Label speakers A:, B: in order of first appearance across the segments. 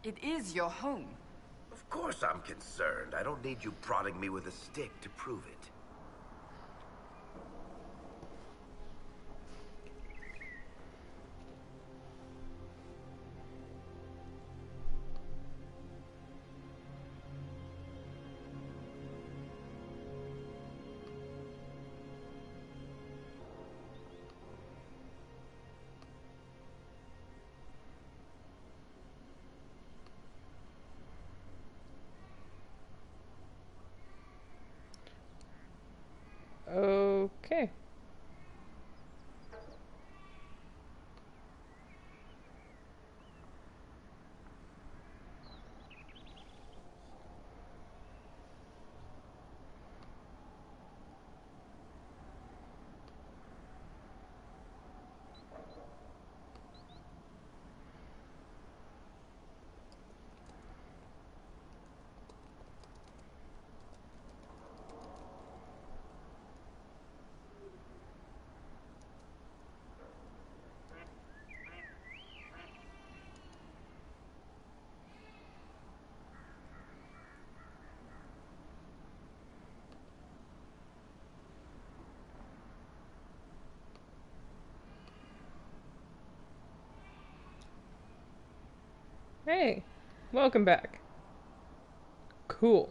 A: It is your home.
B: Of course I'm concerned. I don't need you prodding me with a stick to prove it.
C: Okay. Hey, welcome back. Cool.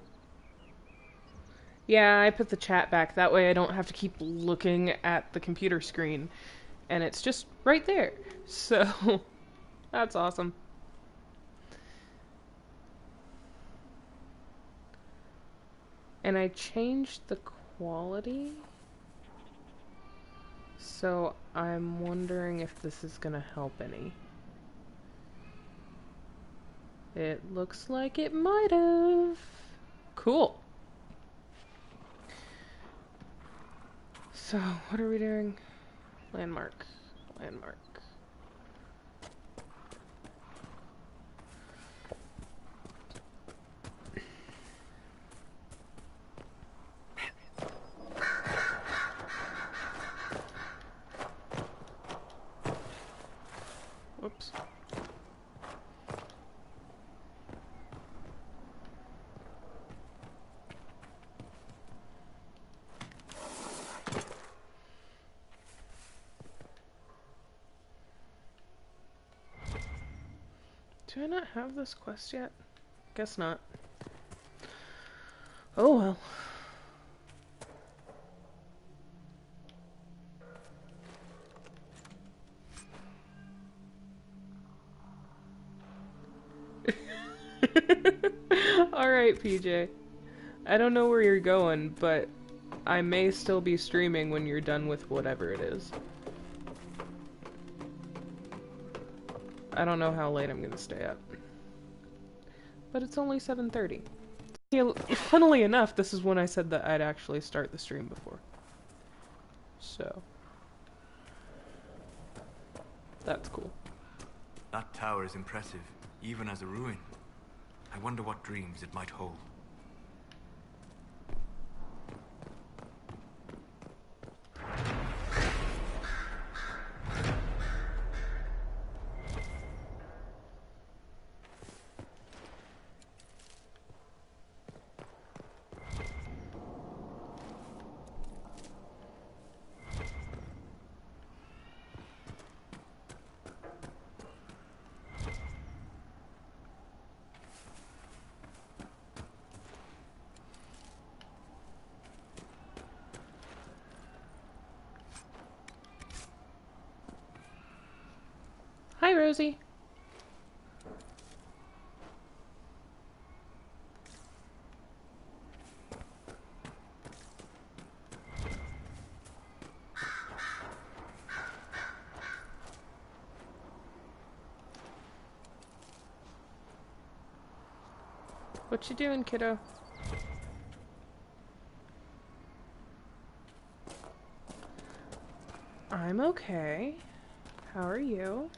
C: Yeah, I put the chat back. That way I don't have to keep looking at the computer screen. And it's just right there. So, that's awesome. And I changed the quality. So, I'm wondering if this is gonna help any. It looks like it might have. Cool. So, what are we doing? Landmark. Landmark. Whoops. Do I not have this quest yet? Guess not. Oh well. Alright, PJ. I don't know where you're going, but I may still be streaming when you're done with whatever it is. I don't know how late I'm gonna stay up. But it's only 7:30. Yeah, funnily enough, this is when I said that I'd actually start the stream before. So. That's cool.
D: That tower is impressive, even as a ruin. I wonder what dreams it might hold.
C: Hi, Rosie. What you doing, kiddo? I'm okay. How are you?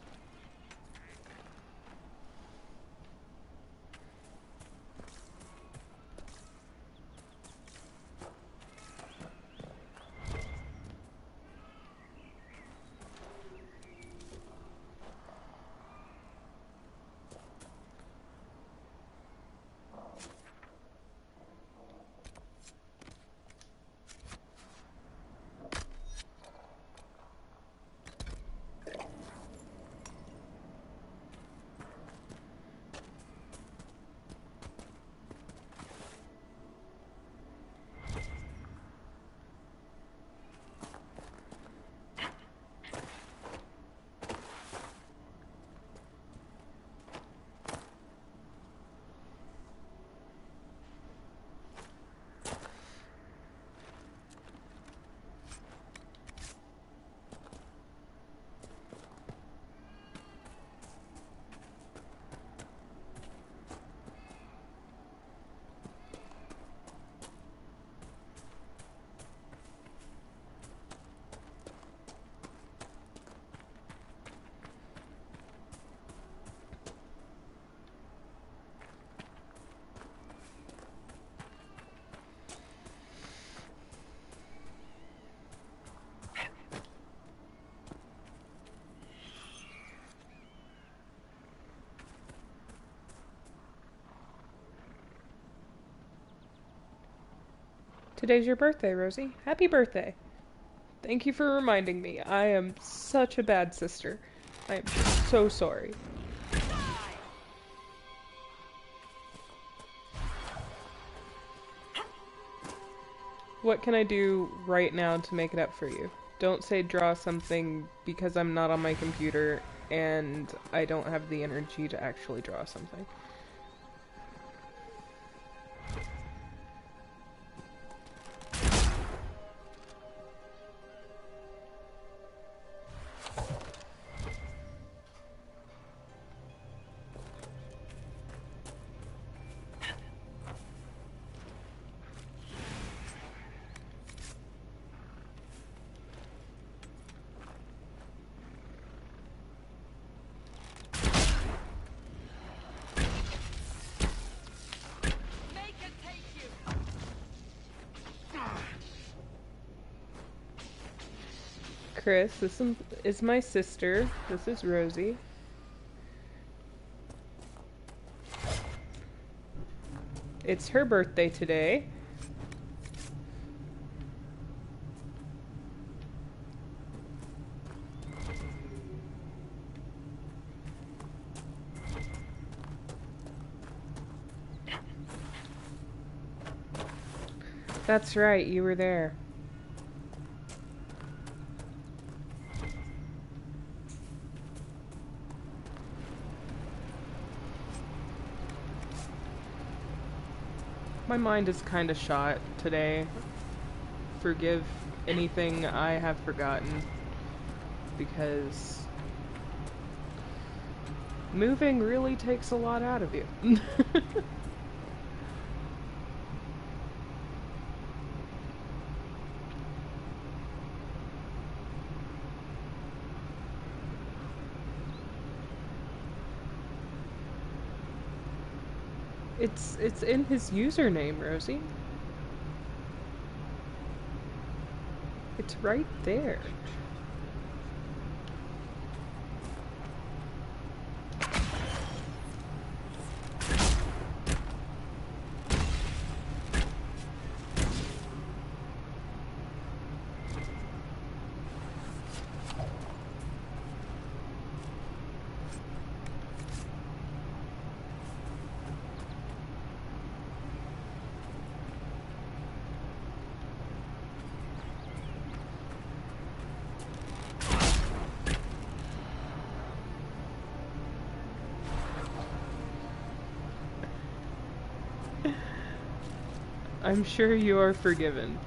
C: Today's your birthday, Rosie. Happy birthday. Thank you for reminding me. I am such a bad sister. I am so sorry. What can I do right now to make it up for you? Don't say draw something because I'm not on my computer and I don't have the energy to actually draw something. Chris, this is my sister. This is Rosie. It's her birthday today. That's right, you were there. My mind is kind of shot today. Forgive anything I have forgotten, because moving really takes a lot out of you. It's in his username, Rosie. It's right there. I'm sure you are forgiven.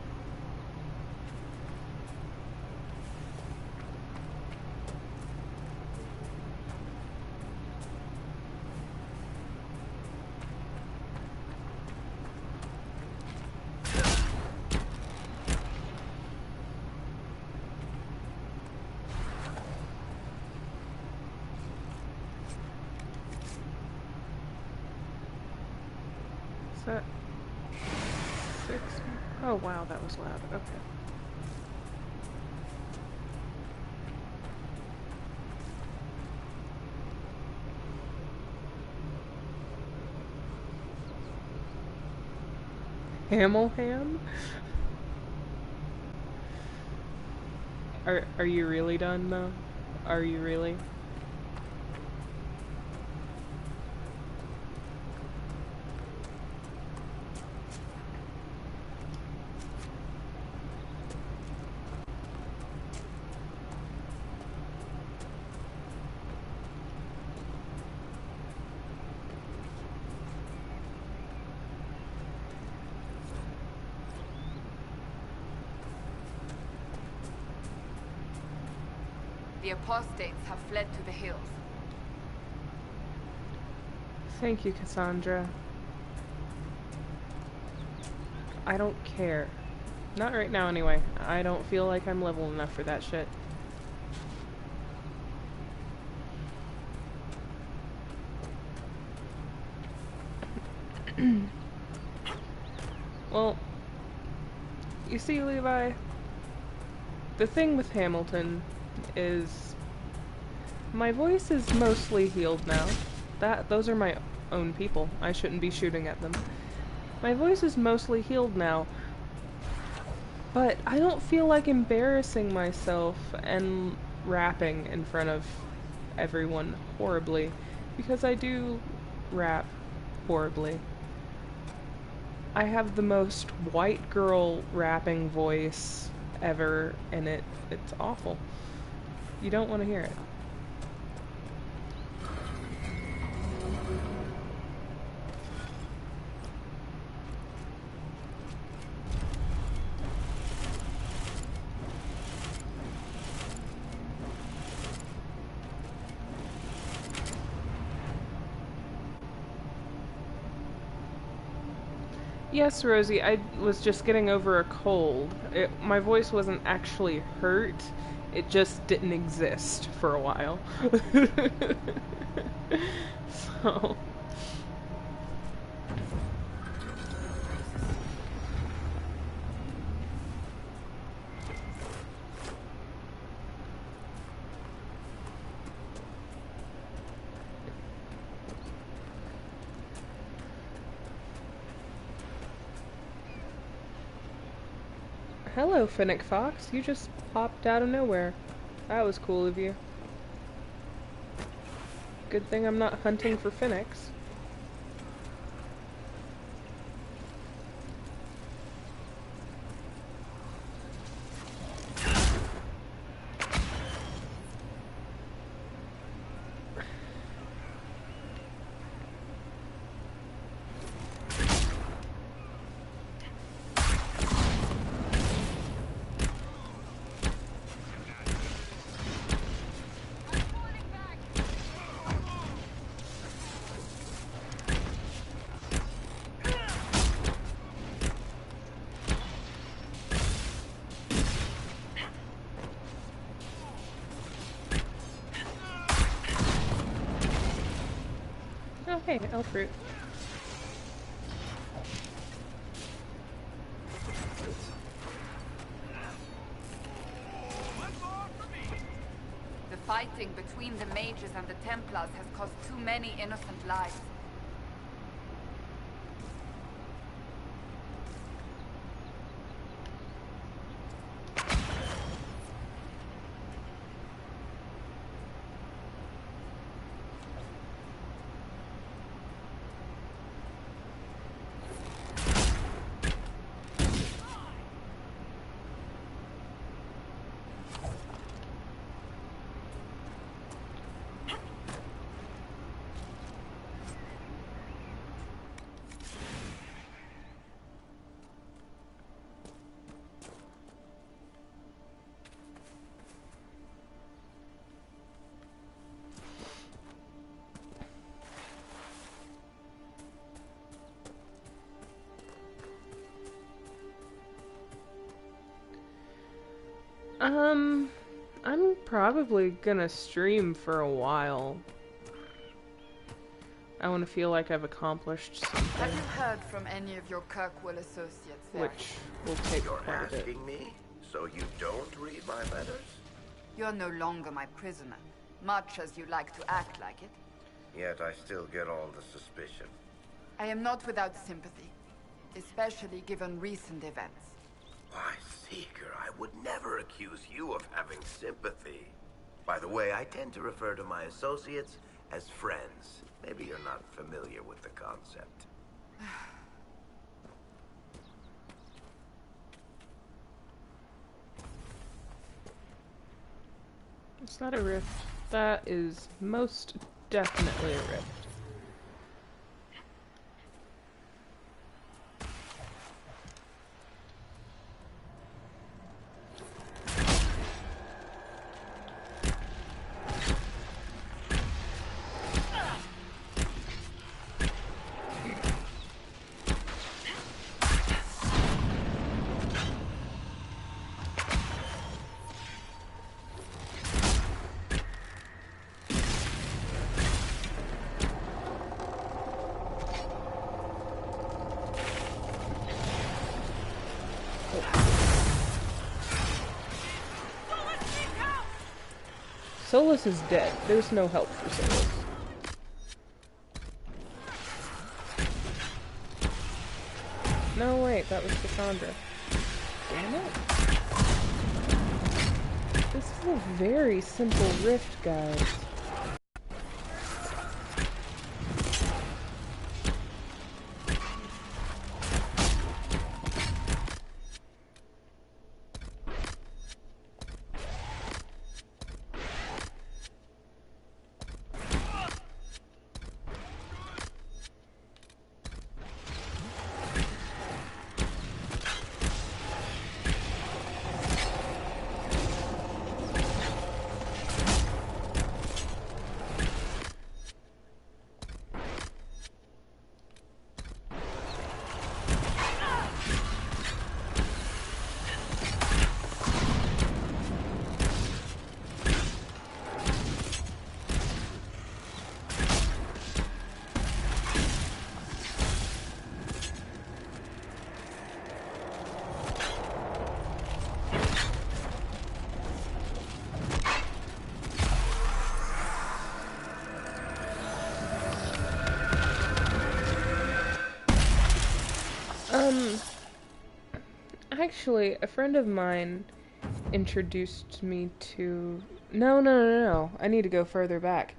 C: Is that 6? Oh wow, that was loud. Okay. Hamilham? Are you really done though? Are you really?
A: The apostates have fled to the hills.
C: Thank you, Cassandra. I don't care. Not right now, anyway. I don't feel like I'm level enough for that shit. Well, you see, Levi, the thing with Hamilton is my voice is mostly healed now. Those are my own people. I shouldn't be shooting at them. My voice is mostly healed now, But I don't feel like embarrassing myself and rapping in front of everyone horribly, because I do rap horribly. I have the most white girl rapping voice ever, and it's awful. You don't want to hear it. Yes, Rosie, I was just getting over a cold. My voice wasn't actually hurt, it just didn't exist for a while. So... Hello, Finnick Fox. You just popped out of nowhere. That was cool of you. Good thing I'm not hunting for Finnicks. Oh, hey, elf fruit.
A: The fighting between the mages and the Templars has cost too many innocent lives. I'm probably gonna stream for a while. I want to feel like I've accomplished something. Have you heard from any of your Kirkwall associates there?
C: Which will take
B: You're
C: quite a bit.
B: asking me? So you don't read my letters?
A: You're no longer my prisoner, much as you like to act like it.
B: Yet I still get all the suspicion.
A: I am not without sympathy, especially given recent events.
B: Why, Seeker, I would never accuse you of having sympathy. By the way, I tend to refer to my associates as friends. Maybe you're not familiar with the concept.
C: Is that a rift? That is most definitely a rift. Solus is dead. There's no help for Solus. No, wait, that was Cassandra. Damn it. This is a very simple rift, guys. Actually, a friend of mine introduced me to... No. I need to go further back.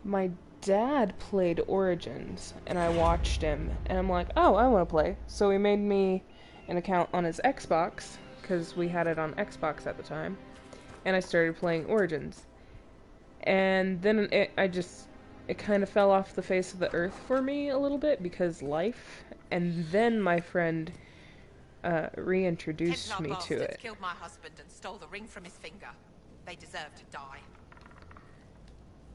C: My dad played Origins, and I watched him, and I'm like, oh, I want to play. So he made me an account on his Xbox, because we had it on Xbox at the time, and I started playing Origins. And then it kind of fell off the face of the earth for me a little bit, because life, and then my friend reintroduced me to it.
E: Killed my husband and stole the ring from his finger. They deserve to die.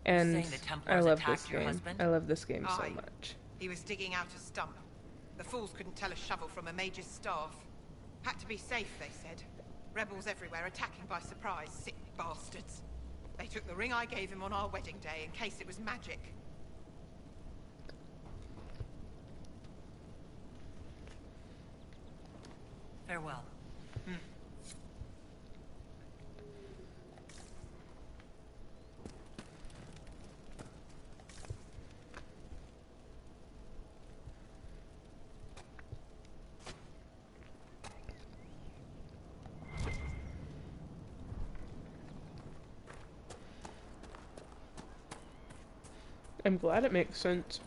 C: And I love this game. I love this game so
E: Aye.
C: much.
E: He was digging out a stump. The fools couldn't tell a shovel from a mage's staff. Had to be safe, they said. Rebels everywhere attacking by surprise, sick bastards. They took the ring I gave him on our wedding day in case it was magic. Farewell.
C: I'm glad it makes sense.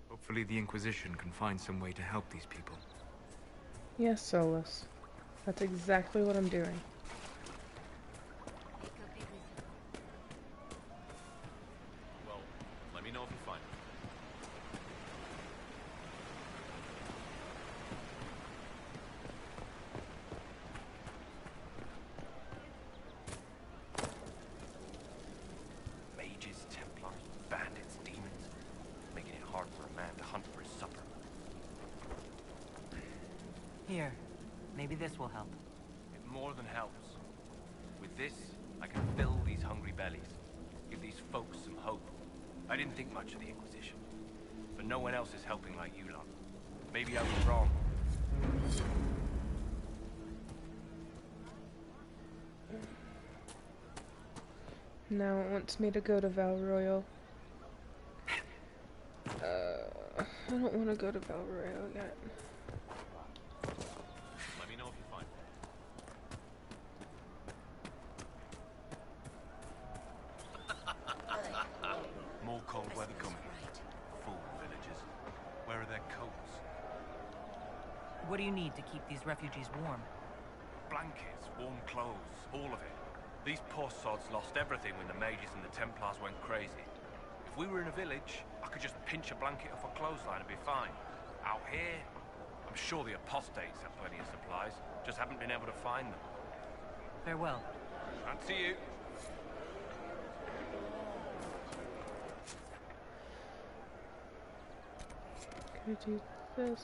D: Hopefully the Inquisition can find some way to help these people.
C: Yes, Solus. That's exactly what I'm doing.
D: Well, let me know if you find it.
B: Mages, Templars, bandits, demons. Making it hard for a man to hunt for his supper.
F: Here, maybe this will help.
B: It more than helps.
F: this, I can fill these hungry bellies. Give these folks some hope. I didn't think much of the Inquisition. But no one else is helping like you lot. Maybe I was wrong.
C: Now it wants me to go to Val Royal. I don't want to go to Val Royal yet.
F: Let me know if you find it. More cold weather coming. Fool villagers. Where are their coats?
G: What do you need to keep these refugees warm?
F: Blankets, warm clothes, all of it. These poor sods lost everything when the mages and the Templars went crazy. If we were in a village, I could just pinch a blanket off a clothesline and be fine. Out here, I'm sure the apostates have plenty of supplies, just haven't been able to find them.
G: Farewell.
F: And to you.
C: Can I do this?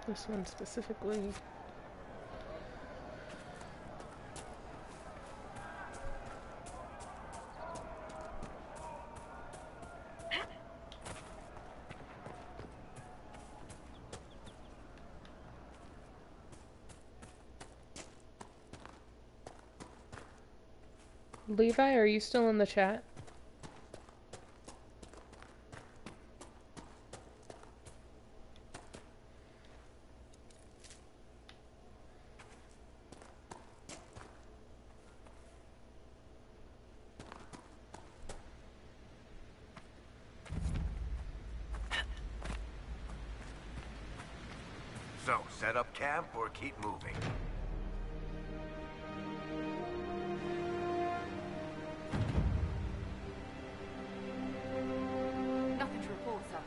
C: This one specifically. Levi, are you still in the chat?
B: So, set up camp or keep moving?
A: Nothing to report, sir.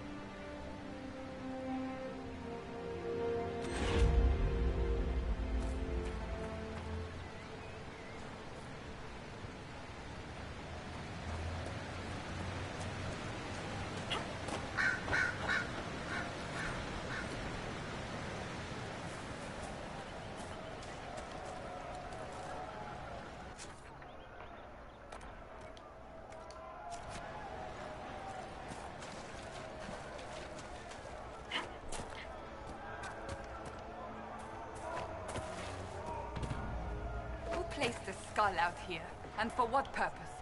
A: Placed the skull out here, and for what purpose?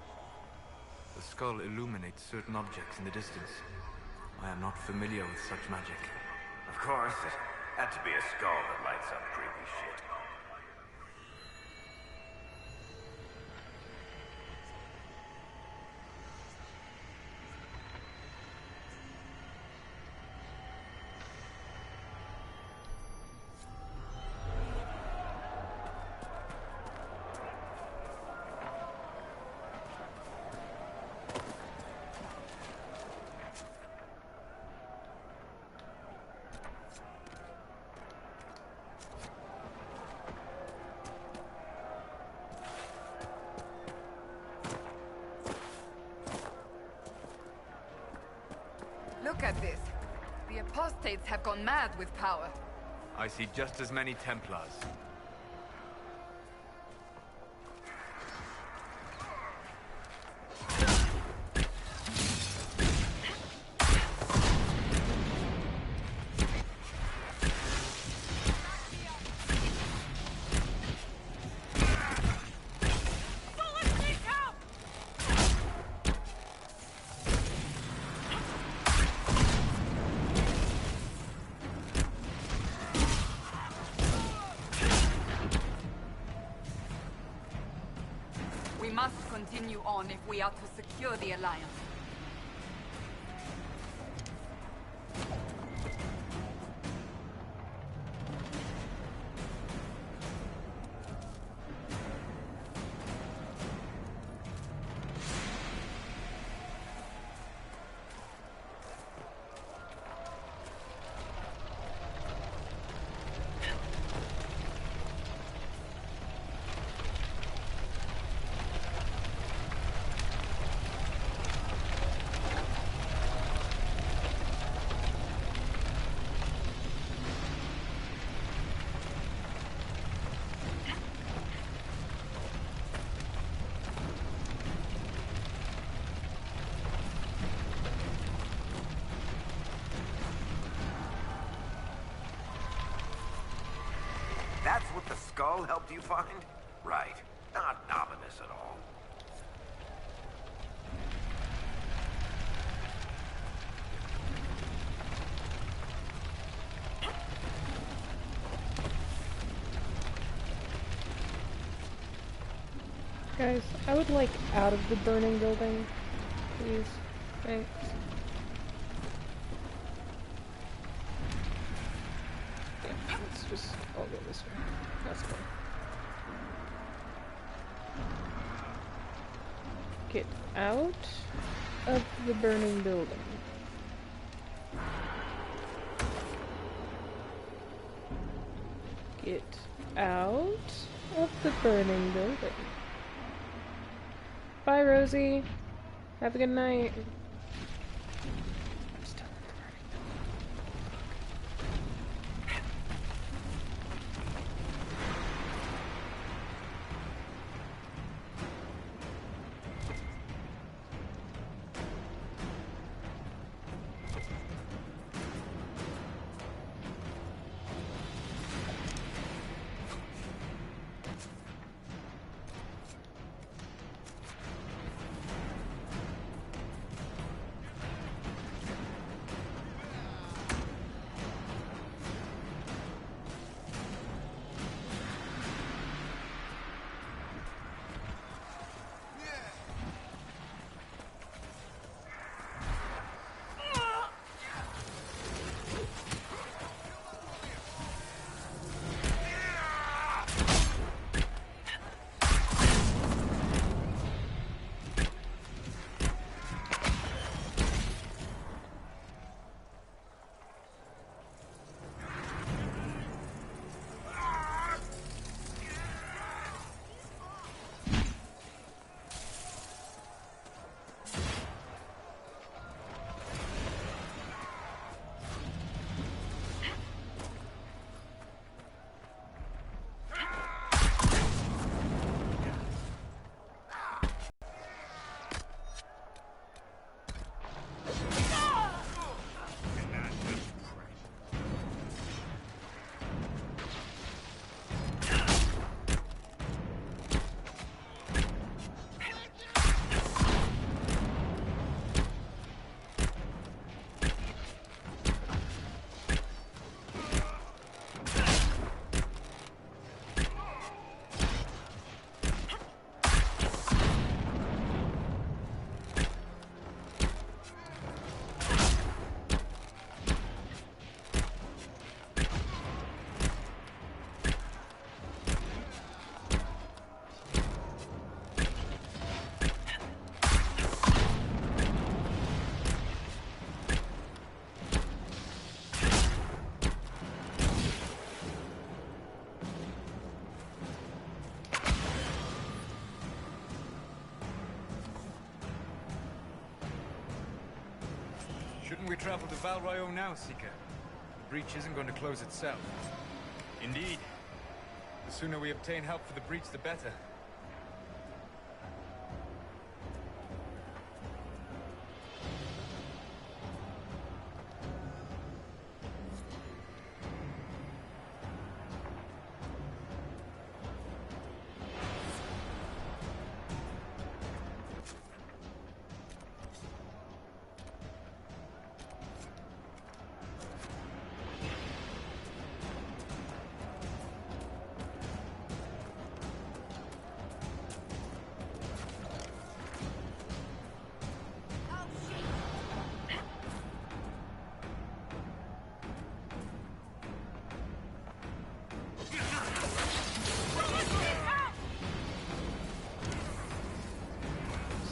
D: The skull illuminates certain objects in the distance. I am not familiar with such magic.
B: Of course, it had to be a skull that lights up creepy shit.
A: Look at this. The apostates have gone mad with power.
D: I see just as many Templars.
A: We must continue on if we are to secure the Alliance.
B: skull helped you find? Right. Not ominous at all.
C: Guys, I would like out of the burning building, please. Thanks. Yeah, let's just all go this way. That's fine. Get out of the burning building. Get out of the burning building. Bye, Rosie. Have a good night.
D: Shouldn't we travel to Val Royeaux now, Seeker? The breach isn't going to close itself. Indeed. The sooner we obtain help for the breach, the better.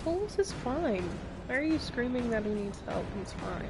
C: Solus is fine. Why are you screaming that he needs help? He's fine.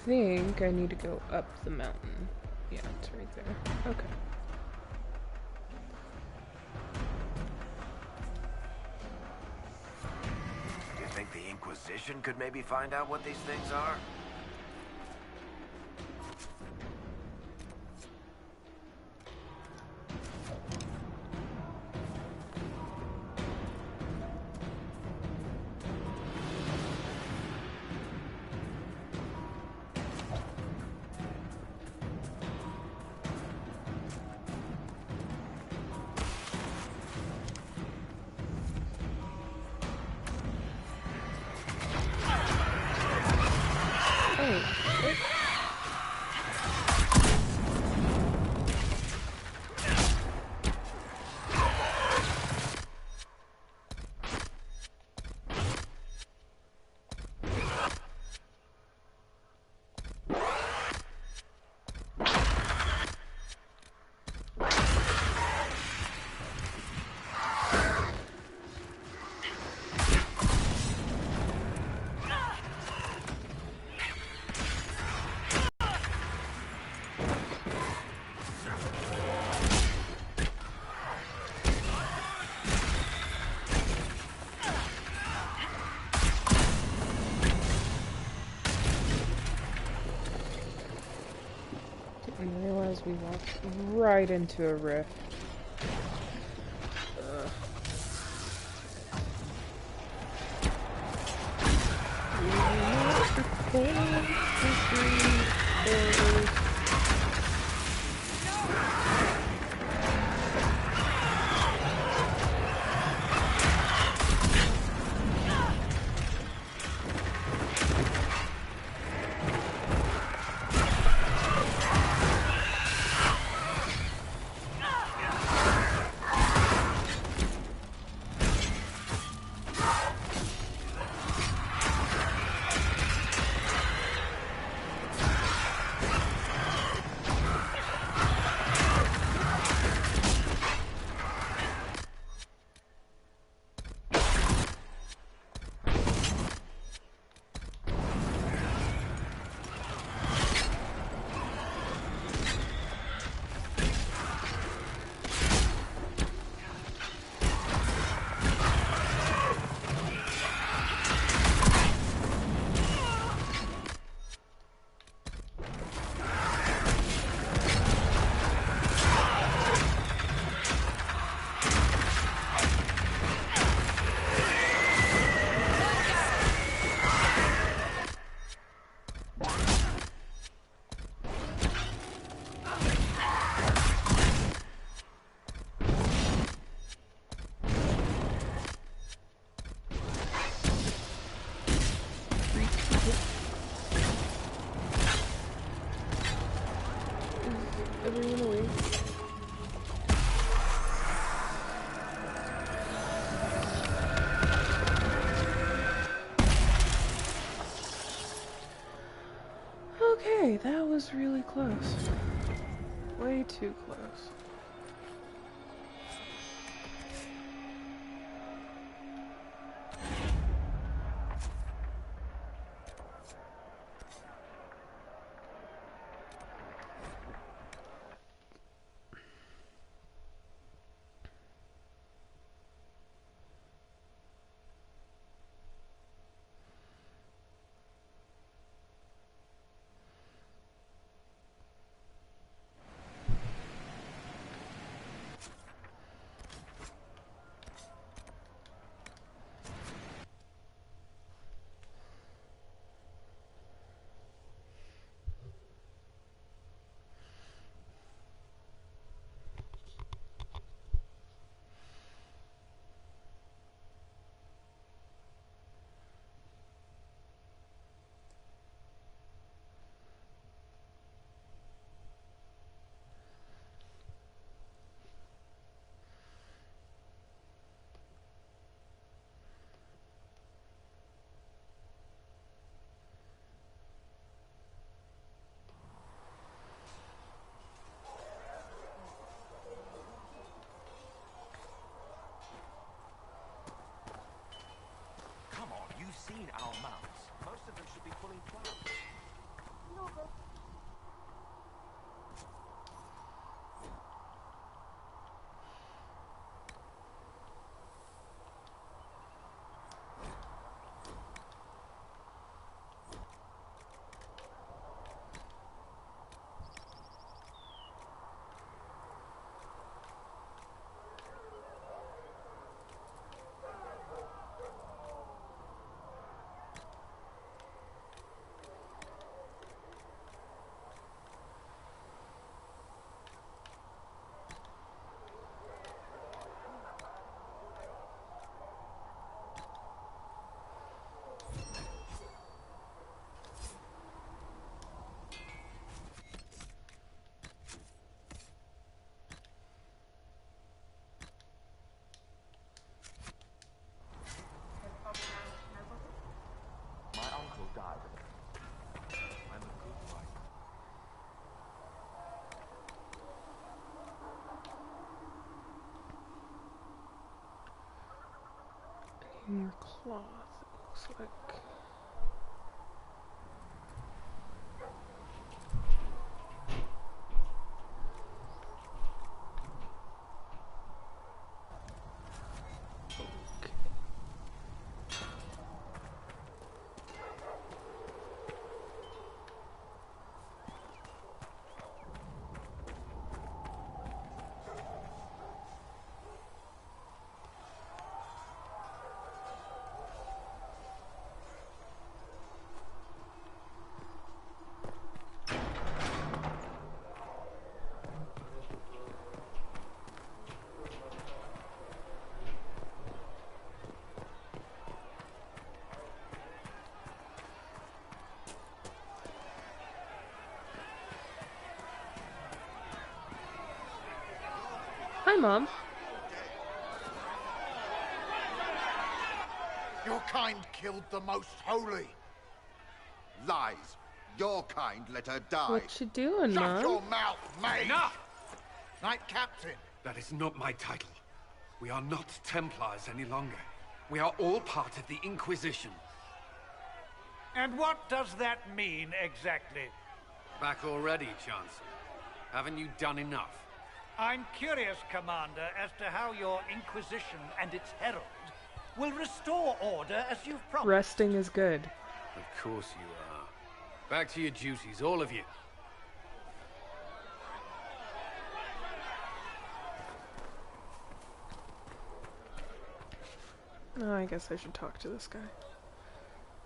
C: think I need to go up the mountain. Yeah, it's right there. Okay.
B: Do you think the Inquisition could maybe find out what these things are?
C: Didn't realize we walked right into a rift. Everyone away. Okay, that was really close. Way too close.
F: Come on, you've seen our maps. Most of them should be pulling plows.
C: cloth, it looks like. Hi, Mom.
H: Your kind killed the most holy.
I: Lies. Your kind let her die.
C: What you doing,
H: Shut
C: Mom?
H: your mouth, mate!
F: Enough!
H: Knight Captain.
F: That is not my title. We are not Templars any longer. We are all part of the Inquisition.
J: And what does that mean, exactly?
F: Back already, Chancellor. Haven't you done enough?
J: I'm curious, Commander, as to how your Inquisition and its herald will restore order as you've promised.
C: Resting is good.
F: Of course you are. Back to your duties, all of you.
C: Oh, I guess I should talk to this guy.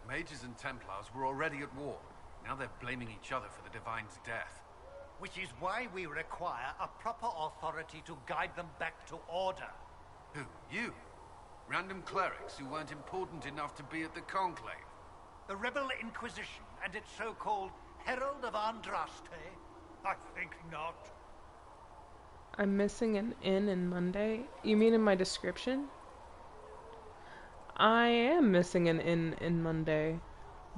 F: Mages and Templars were already at war. Now they're blaming each other for the Divine's death.
J: Which is why we require a proper authority to guide them back to order.
F: Who? You? Random clerics who weren't important enough to be at the Conclave?
J: The Rebel Inquisition and its so-called Herald of Andraste? I think not.
C: I'm missing an N in Monday. You mean in my description? I am missing an N in Monday,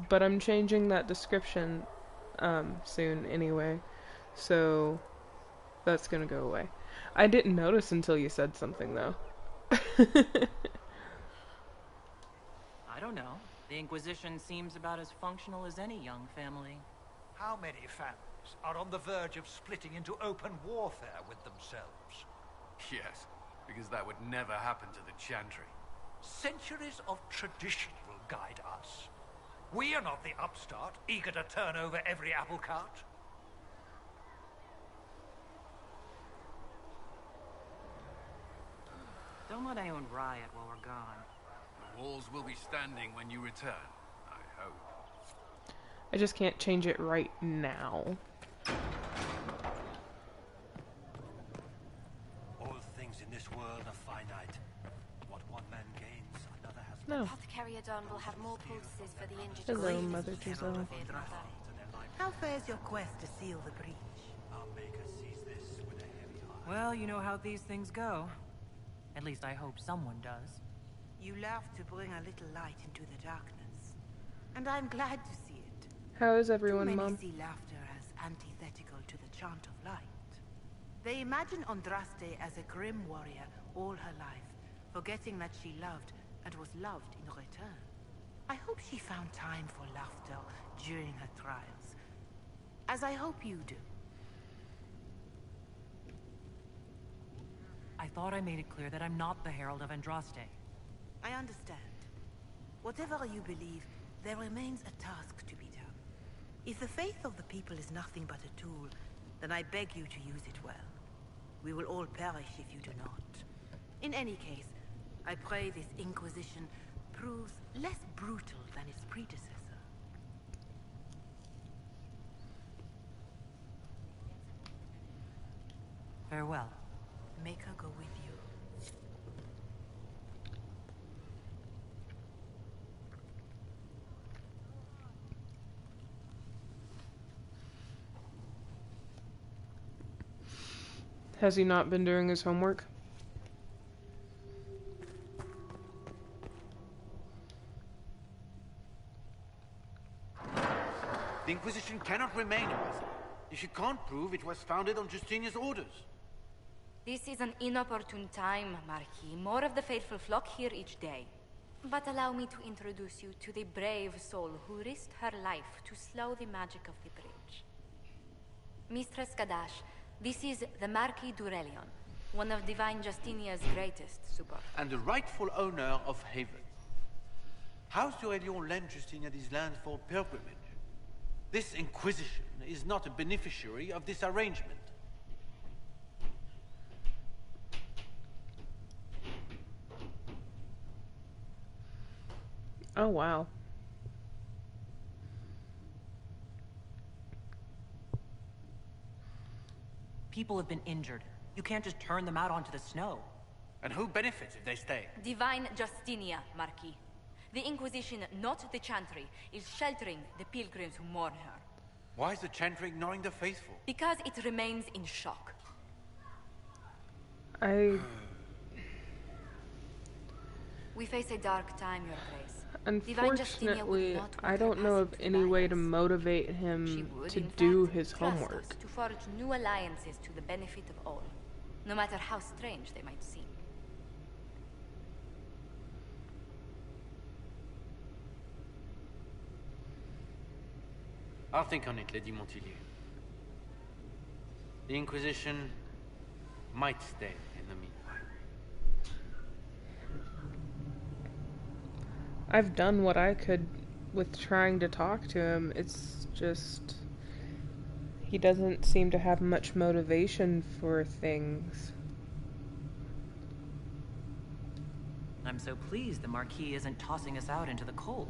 C: but I'm changing that description soon anyway, so that's gonna go away. I didn't notice until you said something though.
G: I don't know. The Inquisition seems about as functional as any young family.
J: How many families are on the verge of splitting into open warfare with themselves?
F: Yes, because that would never happen to the Chantry.
J: Centuries of tradition will guide us. We are not the upstart, eager to turn over every apple cart.
G: Don't let anyone riot while we're gone.
F: The walls will be standing when you return, I hope.
C: I just can't change it right now.
K: All things in this world are finite. What one man gains, another has.
C: No.
L: Apothecary Adon will have more poultices for the injured.
C: Hello, Mother Giselle.
M: How fares your quest to seal the breach?
K: Our maker sees this with a heavy heart.
G: Well, you know how these things go. At least I hope someone does.
M: You love to bring a little light into the darkness. And I'm glad to see it.
C: How is everyone,
M: Too many
C: Mom?
M: see laughter as antithetical to the chant of light. They imagine Andraste as a grim warrior all her life, forgetting that she loved and was loved in return. I hope she found time for laughter during her trials, as I hope you do.
G: I thought I made it clear that I'm not the Herald of Andraste.
M: I understand. Whatever you believe, there remains a task to be done. If the faith of the people is nothing but a tool, then I beg you to use it well. We will all perish if you do not. In any case, I pray this Inquisition proves less brutal than its predecessor.
G: Farewell.
M: Make her go with you.
C: Has he not been doing his homework?
N: The Inquisition cannot remain in us if you can't prove it was founded on Justinian's orders.
L: This is an inopportune time, Marquis. More of the faithful flock here each day. But allow me to introduce you to the brave soul who risked her life to slow the magic of the bridge. Mistress Kadash, this is the Marquis d'Aurelion, one of Divine Justinia's greatest supporters.
N: And the rightful owner of Haven. House d'Aurelion lent Justinia these lands for pilgrimage. This Inquisition is not a beneficiary of this arrangement.
C: Oh, wow.
G: People have been injured. You can't just turn them out onto the snow.
N: And who benefits if they stay?
L: Divine Justinia, Marquis. The Inquisition, not the Chantry, is sheltering the pilgrims who mourn her.
N: Why is the Chantry ignoring the faithful?
L: Because it remains in shock. We face a dark time, Your Grace.
C: Unfortunately, I don't know of any way to motivate him to do his homework.
L: To forge new alliances to the benefit of all, no matter how strange they might seem.
N: I'll think on it, Lady Montilyet. The Inquisition might stay in the meanwhile.
C: I've done what I could with trying to talk to him. It's just... he doesn't seem to have much motivation for things.
G: I'm so pleased the Marquis isn't tossing us out into the cold.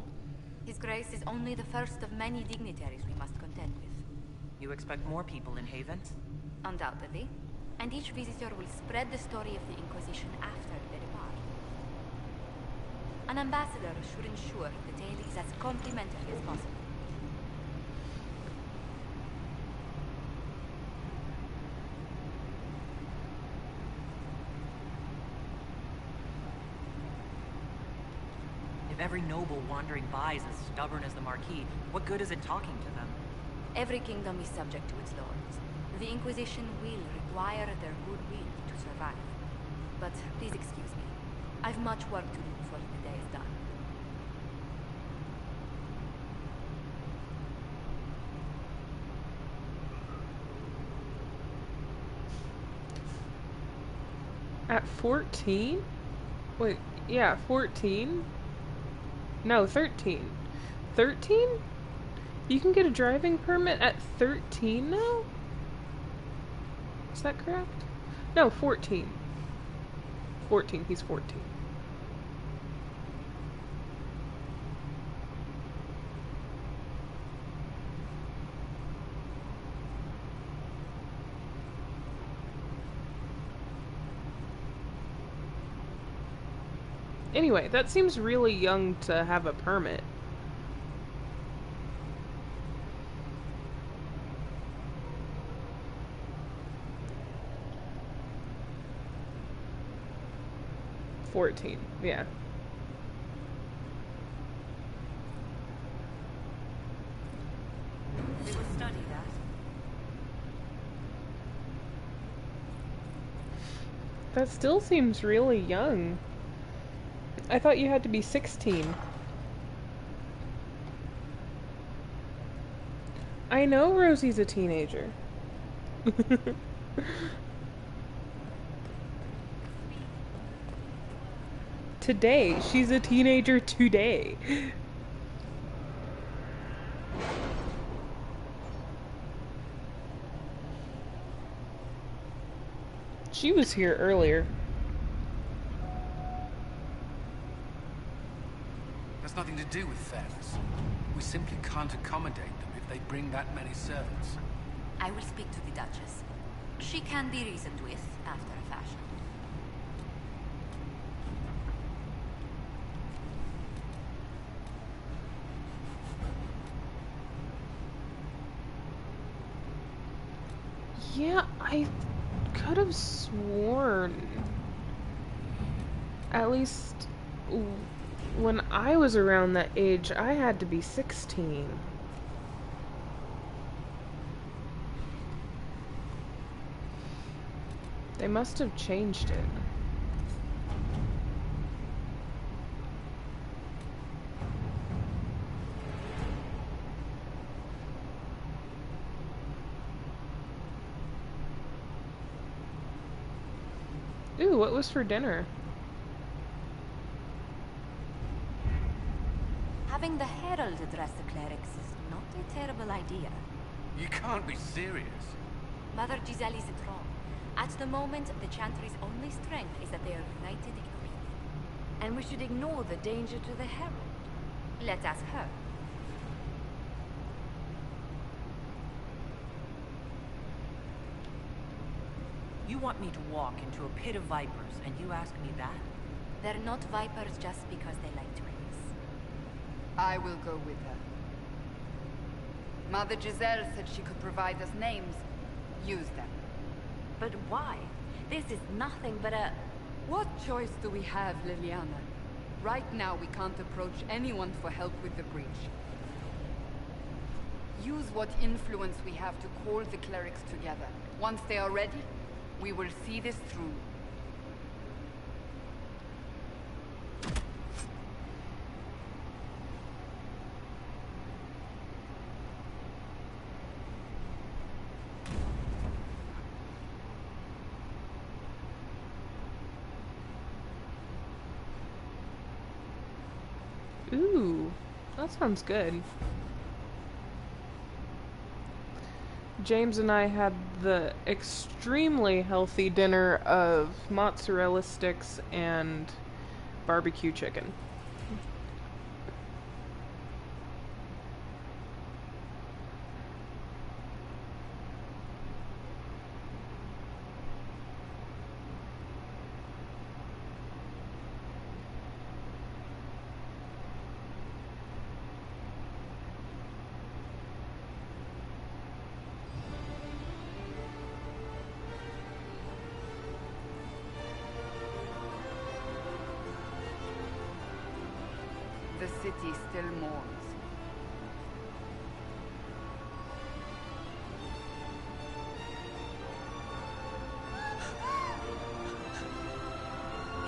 L: His Grace is only the first of many dignitaries we must contend with.
G: You expect more people in Haven?
L: Undoubtedly. And each visitor will spread the story of the Inquisition after they depart. An ambassador should ensure the tale is as complimentary as possible.
G: If every noble wandering by is as stubborn as the Marquis, what good is it talking to them?
L: Every kingdom is subject to its lords. The Inquisition will require their goodwill to survive. But please excuse me. I've much work to do before the day is done.
C: At 14? Wait, yeah, 14? No, 13. 13? You can get a driving permit at 13 now? Is that correct? No, 14. 14, he's 14. Anyway, that seems really young to have a permit. Yeah.
M: We will study that.
C: That still seems really young. I thought you had to be 16. I know Rosie's a teenager. Today. She's a teenager today. She was here earlier.
O: Has nothing to do with fairness. We simply can't accommodate them if they bring that many servants.
L: I will speak to the Duchess. She can be reasoned with after a fashion.
C: Yeah, I could have sworn, at least when I was around that age, I had to be 16. They must have changed it. Ooh, what was for dinner?
L: Having the Herald address the clerics is not a terrible idea.
F: You can't be serious.
L: Mother Giselle is wrong. At the moment, the Chantry's only strength is that they are united in reason.
P: And we should ignore the danger to the Herald.
L: Let's ask her.
G: You want me to walk into a pit of vipers, and you ask me that?
L: They're not vipers just because they like to race.
A: I will go with her. Mother Giselle said she could provide us names. Use them.
P: But why? This is nothing but a...
A: What choice do we have, Liliana? Right now, we can't approach anyone for help with the breach. Use what influence we have to call the clerics together. Once they are ready, we will see this through.
C: Ooh, that sounds good. James and I had the extremely healthy dinner of mozzarella sticks and barbecue chicken.
A: The city still mourns.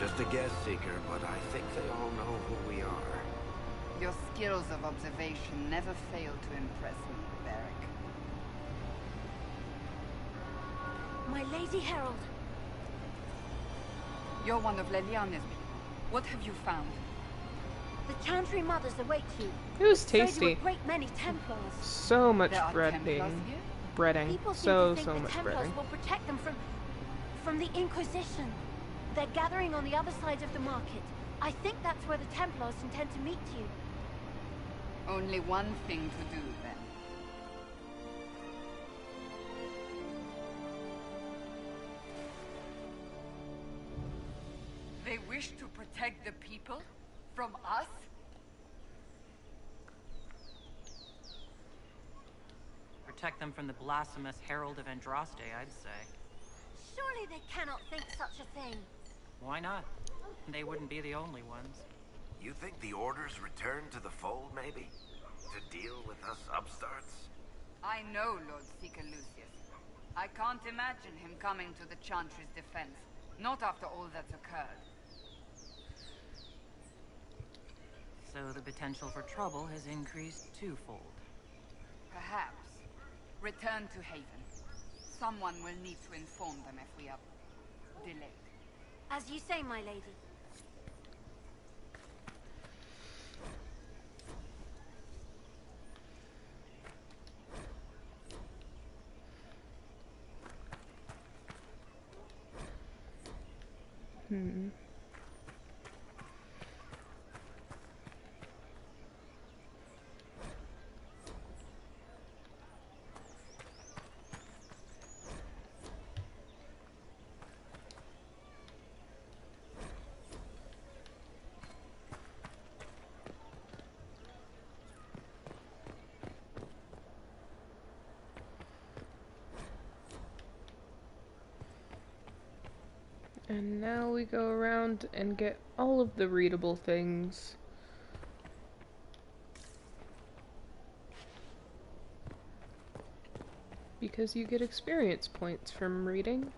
B: Just a guess, Seeker, but I think they all know who we are.
A: Your skills of observation never fail to impress me, Barrick.
P: My Lady Herald.
A: You're one of Leliana's people. What have you found?
P: The Chantry mothers await you.
C: It was
P: So do
C: tasty.
P: a great many Templars.
C: So much
A: There are
C: breading.
A: Templars here?
C: Breading.
P: People
C: So
P: seem to think
C: much
P: the Templars
C: breading.
P: will protect them from the Inquisition. They're gathering on the other side of the market. I think that's where the Templars intend to meet you.
A: Only one thing to do, then. They wish to protect the people? From us?
G: Protect them from the blasphemous Herald of Andraste, I'd say.
P: Surely they cannot think such a thing.
G: Why not? They wouldn't be the only ones.
B: You think the Order's return to the fold, maybe? To deal with us upstarts?
A: I know Lord Seeker Lucius. I can't imagine him coming to the Chantry's defense. Not after all that's occurred.
G: So the potential for trouble has increased twofold.
A: Perhaps. Return to Haven. Someone will need to inform them if we are delayed.
P: As you say, my lady.
C: And now we go around and get all of the readable things. Because you get experience points from reading.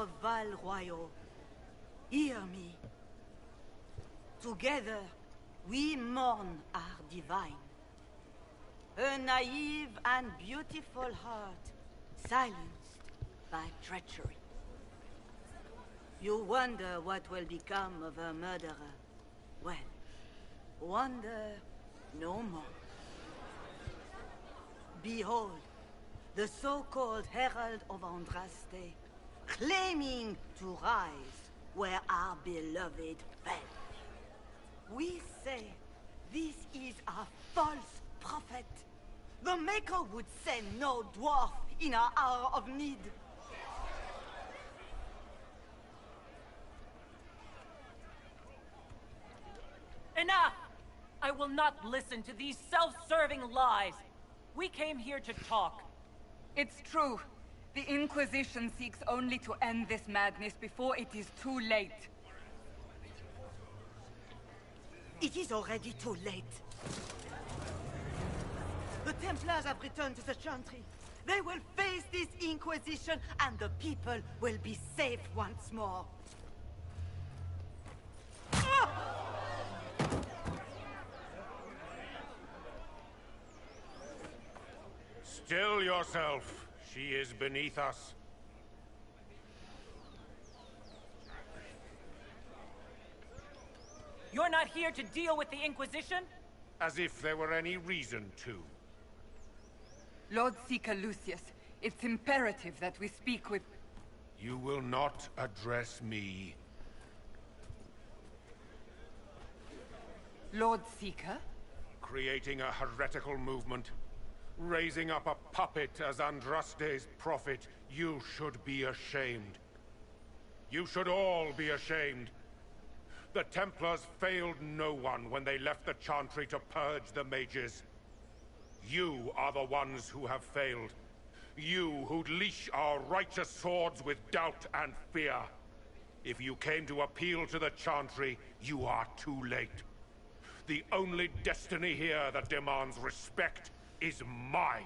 M: of Val Royal, hear me. Together, we mourn our divine. Her naive and beautiful heart, silenced by treachery. You wonder what will become of her murderer. Well, wonder no more. Behold, the so-called Herald of Andraste, claiming to rise where our beloved fell. We say this is a false prophet. The Maker would send no dwarf in our hour of need.
G: Enough! I will not listen to these self-serving lies. We came here to talk.
A: It's true. The Inquisition seeks only to end this madness before it is too late.
M: It is already too late. The Templars have returned to the Chantry. They will face this Inquisition, and the people will be safe once more.
Q: Still yourself. She is beneath us.
G: You're not here to deal with the Inquisition?
Q: As if there were any reason to.
A: Lord Seeker Lucius, it's imperative that we speak with...
Q: You will not address me.
A: Lord Seeker?
Q: Creating a heretical movement. Raising up a puppet as Andraste's prophet. You should be ashamed. You should all be ashamed. The Templars failed no one when they left the Chantry to purge the mages. You are the ones who have failed. You who'd leash our righteous swords with doubt and fear. If you came to appeal to the Chantry, you are too late. The only destiny here that demands respect is mine.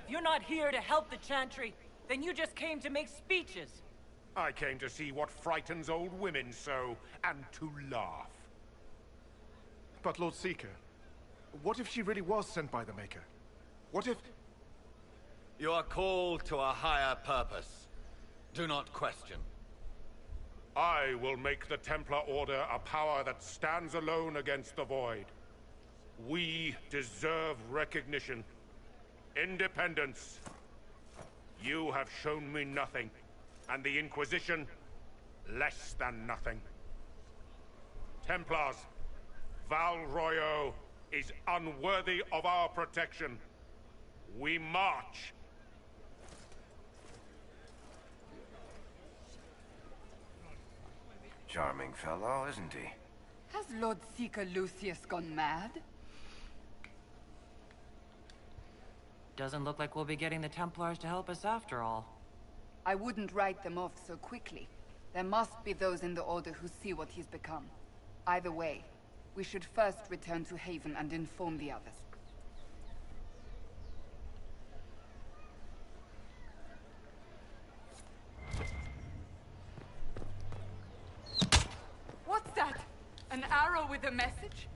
G: If you're not here to help the Chantry, then you just came to make speeches.
Q: I came to see what frightens old women so, and to laugh.
R: But Lord Seeker, what if she really was sent by the Maker? What if...
S: You are called to a higher purpose. Do not question.
Q: I will make the Templar Order a power that stands alone against the Void. We deserve recognition. Independence. You have shown me nothing, and the Inquisition, less than nothing. Templars, Val Royal is unworthy of our protection. We march.
B: Charming fellow, isn't he?
A: Has Lord Seeker Lucius gone mad?
G: Doesn't look like we'll be getting the Templars to help us after all.
A: I wouldn't write them off so quickly. There must be those in the Order who see what he's become. Either way, we should first return to Haven and inform the others. What's that? An arrow with a message?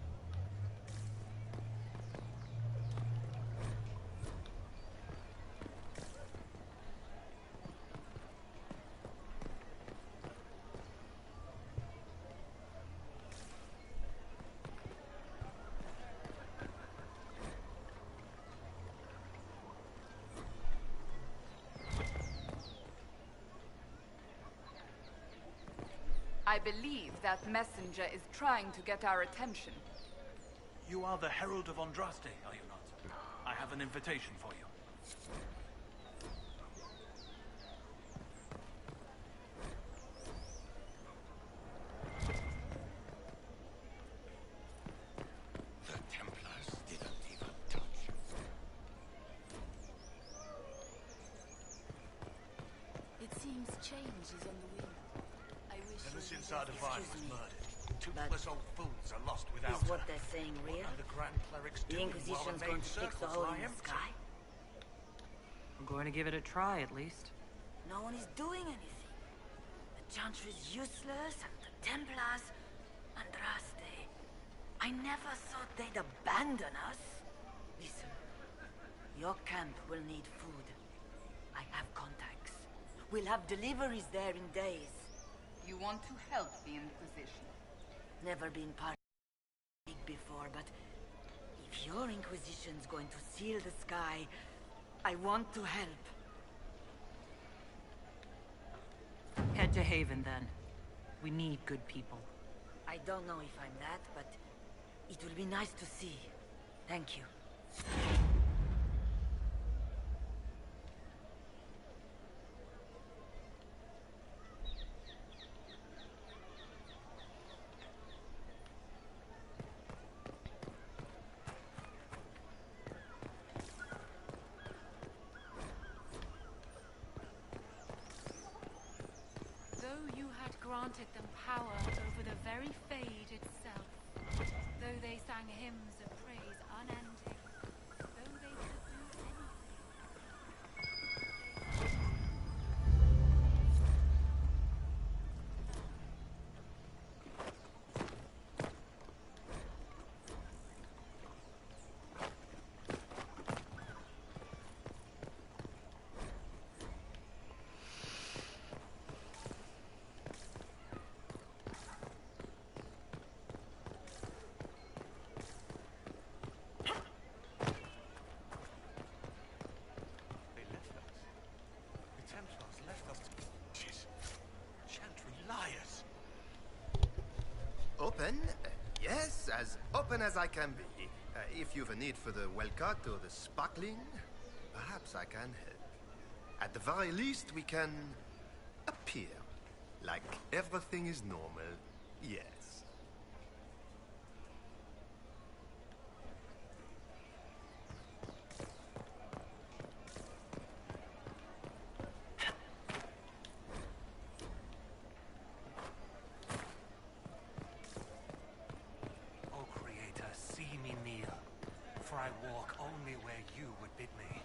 A: I believe that messenger is trying to get our attention.
K: You are the Herald of Andraste, are you not? I have an invitation for you.
S: The Templars didn't even touch you.
P: It seems change is on the wind. I wish
K: Ever since our divine was murdered, toothless old fools are lost without
M: Is what
K: her.
M: they're saying real?
K: What are the Grand Clerics
M: The
K: doing
M: Inquisition's
K: while
M: going to fix the hole in the sky?
G: I'm going to give it a try, at least.
M: No one is doing anything. The Chantry is useless, and the Templars... Andraste. I never thought they'd abandon us. Listen, your camp will need food. I have contacts. We'll have deliveries there in days.
A: You want to help the Inquisition?
M: Never been part of it before, but if your Inquisition's going to seal the sky, I want to help.
G: Head to Haven, then. We need good people.
M: I don't know if I'm that, but it will be nice to see. Thank you.
L: Though you had granted them power over the very Fade itself, though they sang hymns of praise unending, though they could do anything.
T: Open? Yes, as open as I can be. If you've a need for the well-cut or the sparkling, perhaps I can help. At the very least, we can appear like everything is normal. Yes.
K: I walk only where you would bid me.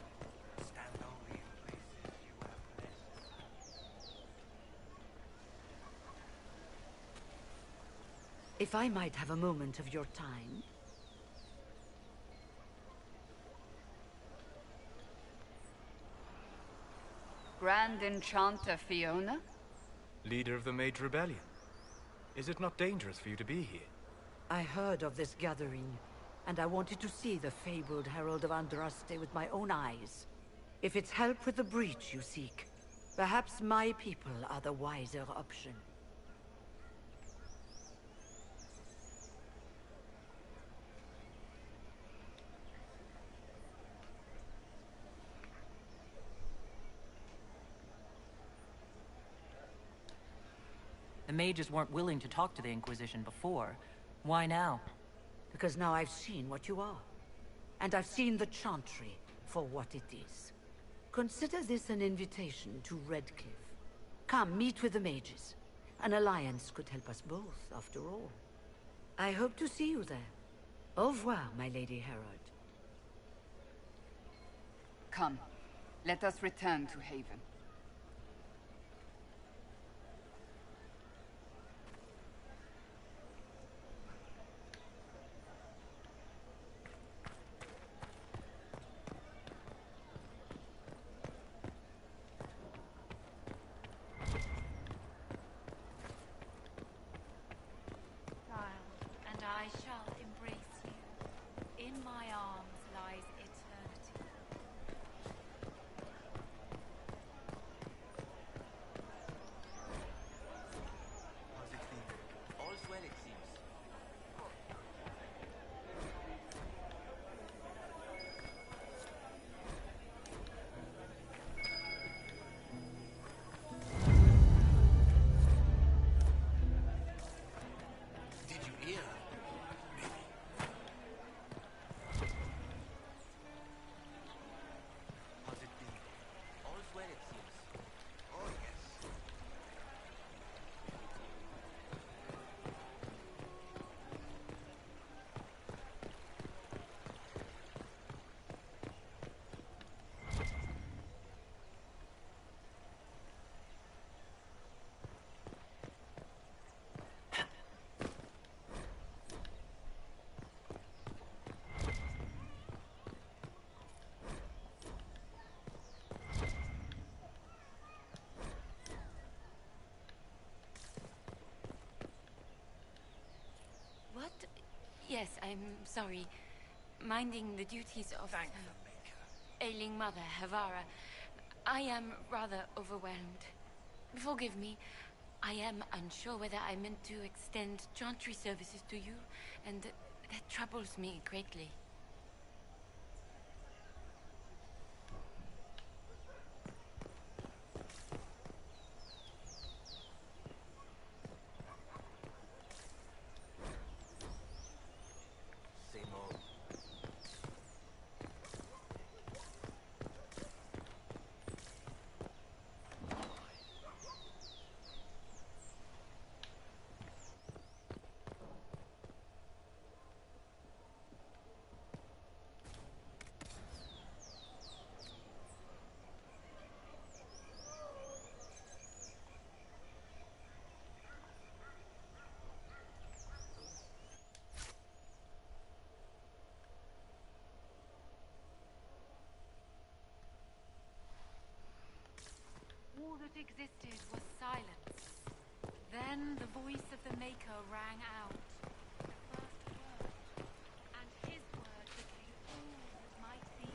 K: Stand only in places you have blessed.
M: If I might have a moment of your time.
A: Grand Enchanter Fiona?
D: Leader of the Mage Rebellion. Is it not dangerous for you to be here?
M: I heard of this gathering, and I wanted to see the fabled Herald of Andraste with my own eyes. If it's help with the breach you seek, perhaps my people are the wiser option.
G: The mages weren't willing to talk to the Inquisition before. Why now?
M: Because now I've seen what you are. And I've seen the Chantry for what it is. Consider this an invitation to Redcliffe. Come, meet with the mages. An alliance could help us both, after all. I hope to see you there. Au revoir, my Lady Herald.
A: Come, let us return to Haven.
L: Yes, I'm sorry. Minding the duties of ailing mother, Havara. I am rather overwhelmed. Forgive me. I am unsure whether I meant to extend chantry services to you, and that troubles me greatly. All that existed was silence. Then the voice of the Maker rang out. The first word. And his word became all that might be.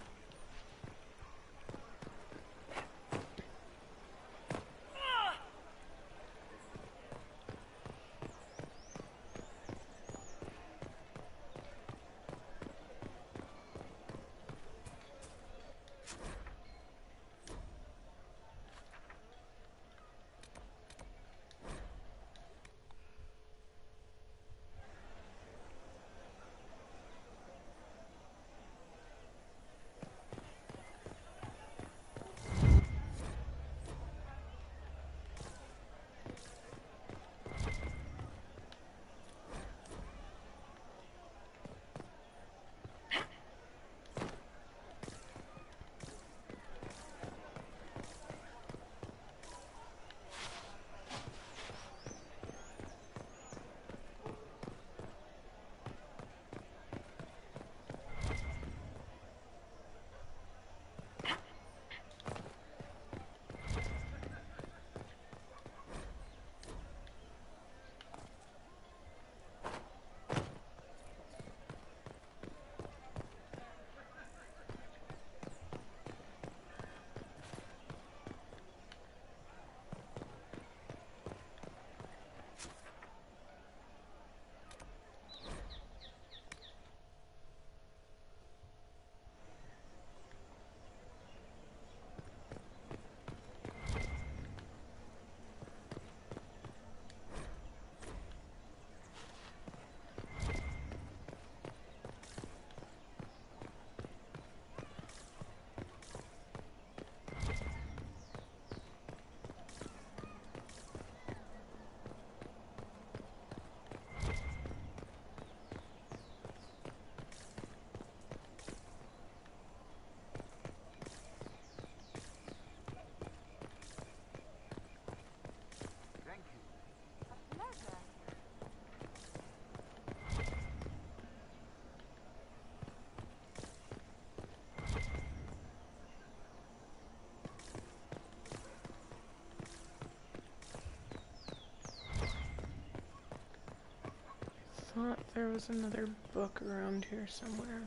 C: Thought there was another book around here somewhere.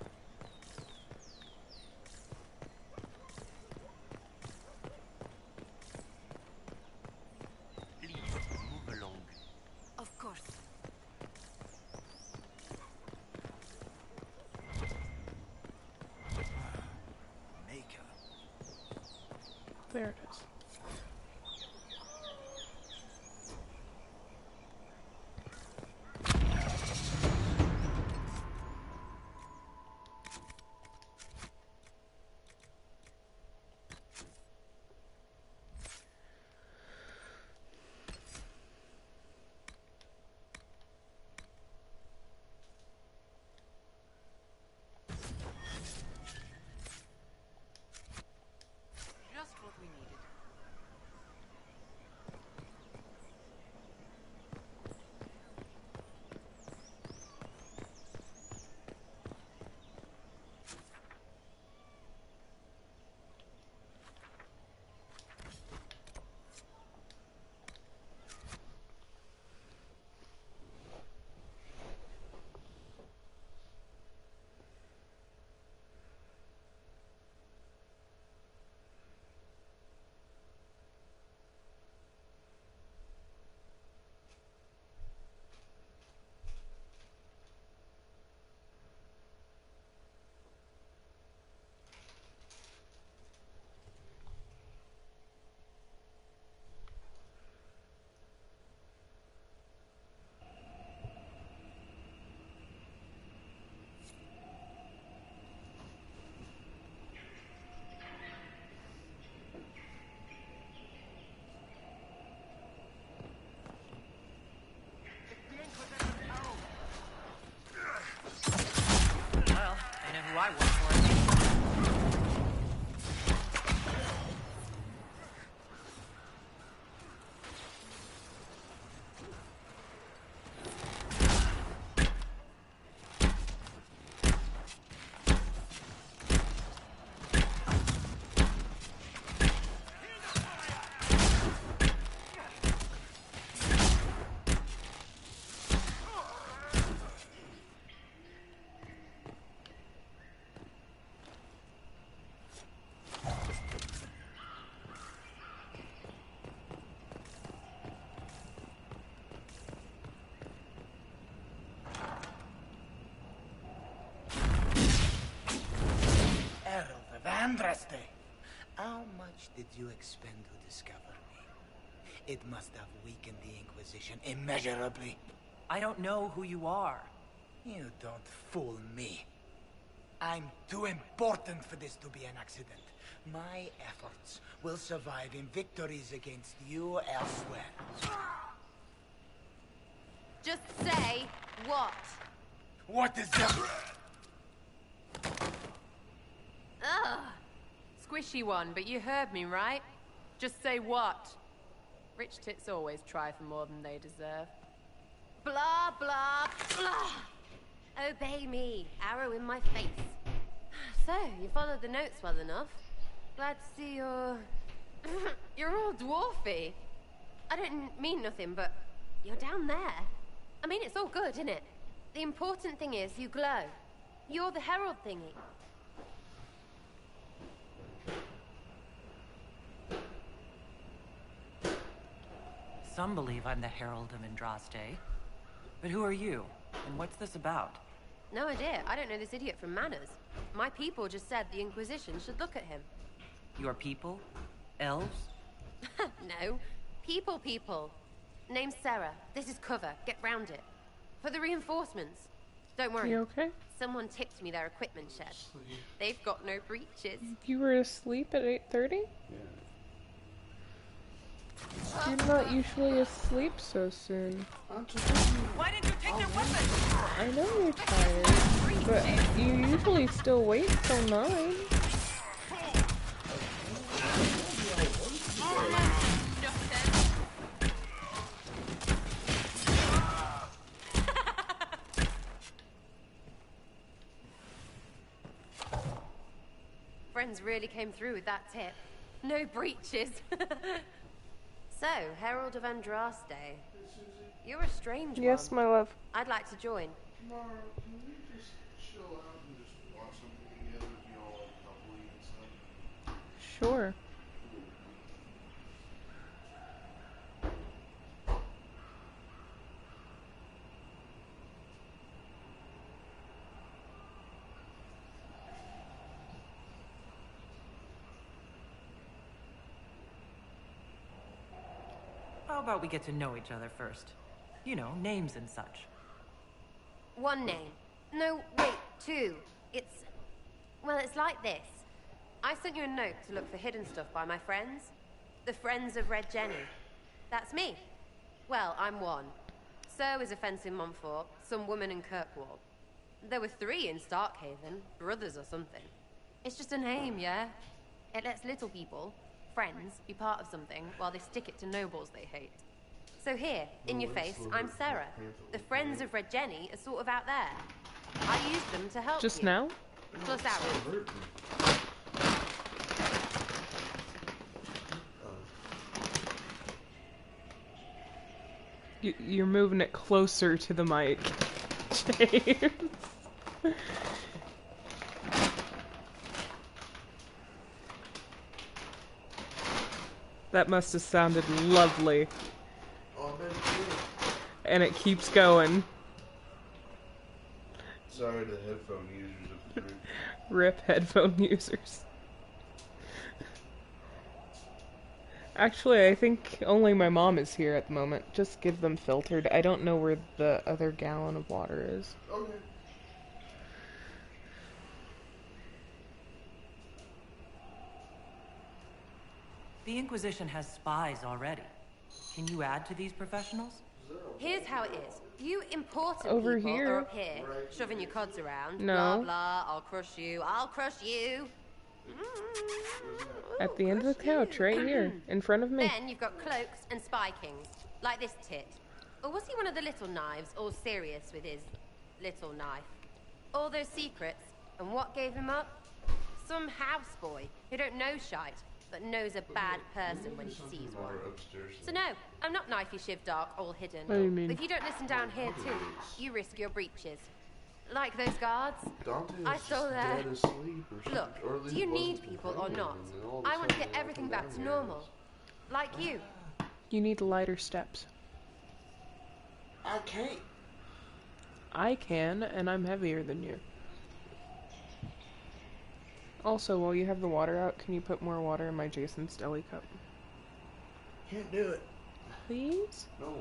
K: Please move along.
M: Of course.
K: Maker.
C: There it is.
E: Just what we needed.
U: Celeste, how much did you expend to discover me? It must have weakened the Inquisition immeasurably.
G: I don't know who you are.
U: You don't fool me. I'm too important for this to be an accident. My efforts will survive in victories against you elsewhere.
V: Just say what?
U: What is that?
V: Ugh. Squishy one, but you heard me, right? Just say what? Rich tits always try for more than they deserve. Blah, blah, blah. Obey me. Arrow in my face. So, you followed the notes well enough. Glad to see you're... you're all dwarfy. I don't mean nothing, but you're down there. I mean, it's all good, isn't it? The important thing is you glow. You're the herald thingy.
G: Some believe I'm the Herald of Andraste. But who are you? And what's this about?
V: No idea. I don't know this idiot from Manners. My people just said the Inquisition should look at him.
G: Your people? Elves?
V: No. People. Name's Sarah. This is cover. Get round it. For the reinforcements. Don't worry.
C: You okay?
V: Someone tipped me their equipment shed. They've got no breaches.
C: You were asleep at 8:30? You're not usually asleep so soon.
G: Why didn't you take their weapons?
C: I know you're tired, but you usually still wait till 9.
V: Friends really came through with that tip. No breaches. So, Herald of Andraste. You're a strange one.
C: Yes, my love.
V: I'd like to join.
W: Mara, can we just chill out and just watch something together, you know, like couply and stuff?
C: Sure.
G: How about we get to know each other first? You know, names and such.
V: One name. No, wait, 2. Well, it's like this. I sent you a note to look for hidden stuff by my friends. The Friends of Red Jenny. That's me. Well, I'm one. So is a fence in Montfort, some woman in Kirkwall. There were 3 in Starkhaven, brothers or something. It's just a name, yeah? It lets little people, friends, be part of something while they stick it to nobles they hate. So here, in your face, I'm Sarah. The Friends of Red Jenny are sort of out there. I used them to help
C: Just
V: you.
C: now?
V: Plus Aaron.
C: You're moving it closer to the mic, James. That must have sounded lovely. And it keeps going.
W: Sorry to headphone users of the group.
C: Rip headphone users. Actually, I think only my mom is here at the moment. Just give them filtered. I don't know where the other gallon of water is.
W: Okay.
G: The Inquisition has spies already. Can you add to these professionals?
V: Here's how it is. You important
C: Over
V: people
C: here.
V: are up here, shoving your cods around.
C: No.
V: Blah, blah, I'll crush you, I'll crush you.
C: At the end of the couch, right here, in front of me.
V: Then you've got cloaks and spy kings, like this tit. Or was he one of the little knives, all serious with his little knife? All those secrets, and what gave him up? Some houseboy who don't know shite, but knows a bad person when he sees one. So no, I'm not knifey shiv dark, all hidden.
C: What do you mean?
V: But if you don't listen down here too, you risk your breeches. Like those guards, I saw their... Look, do you need people or not? I want to get everything back to normal. Like you.
C: You need lighter steps.
W: I can't.
C: I can, and I'm heavier than you. Also, while you have the water out, can you put more water in my Jason's deli cup?
W: Can't do it.
C: Please?
W: No.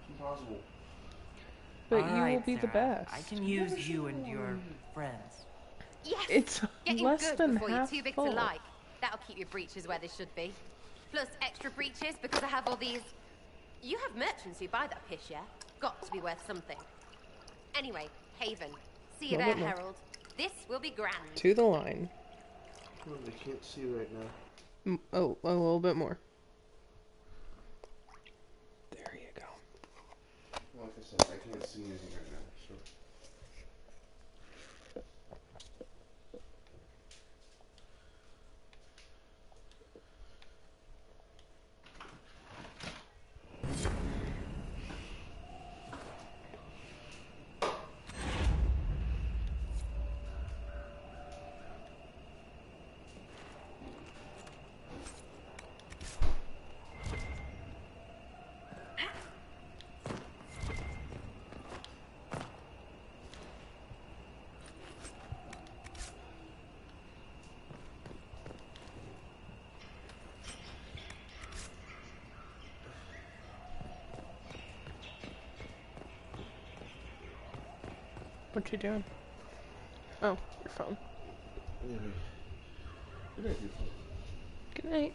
W: It's impossible.
C: But
H: All
C: you will
H: right,
C: be the
H: Sarah.
C: best.
H: I can use you and your friends.
V: Yes!
C: It's
V: Getting
C: less
V: good
C: than
V: before you're
C: half
V: too big
C: full.
V: to like. That'll keep your breeches where they should be. Plus extra breeches because I have all these... You have merchants who buy that piss, yeah? Got to be worth something. Anyway, Haven. See you
C: No,
V: there,
C: but no.
V: Herald. This will be grand.
C: To the line.
W: Oh, I can't see right now.
C: Oh, a little bit more. There you go.
W: Like I said, I can't see anything right now, so...
C: What you doing? Oh, your phone.
W: Anyway. Good night, your phone.
C: Good night.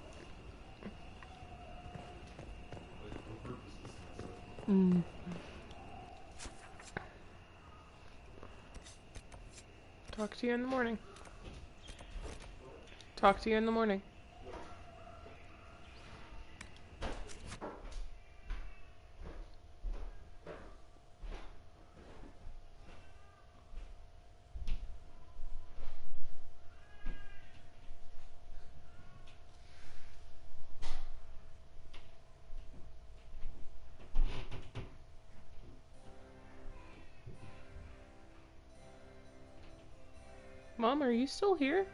C: Mm. Talk to you in the morning. Talk to you in the morning. Mom, are you still here?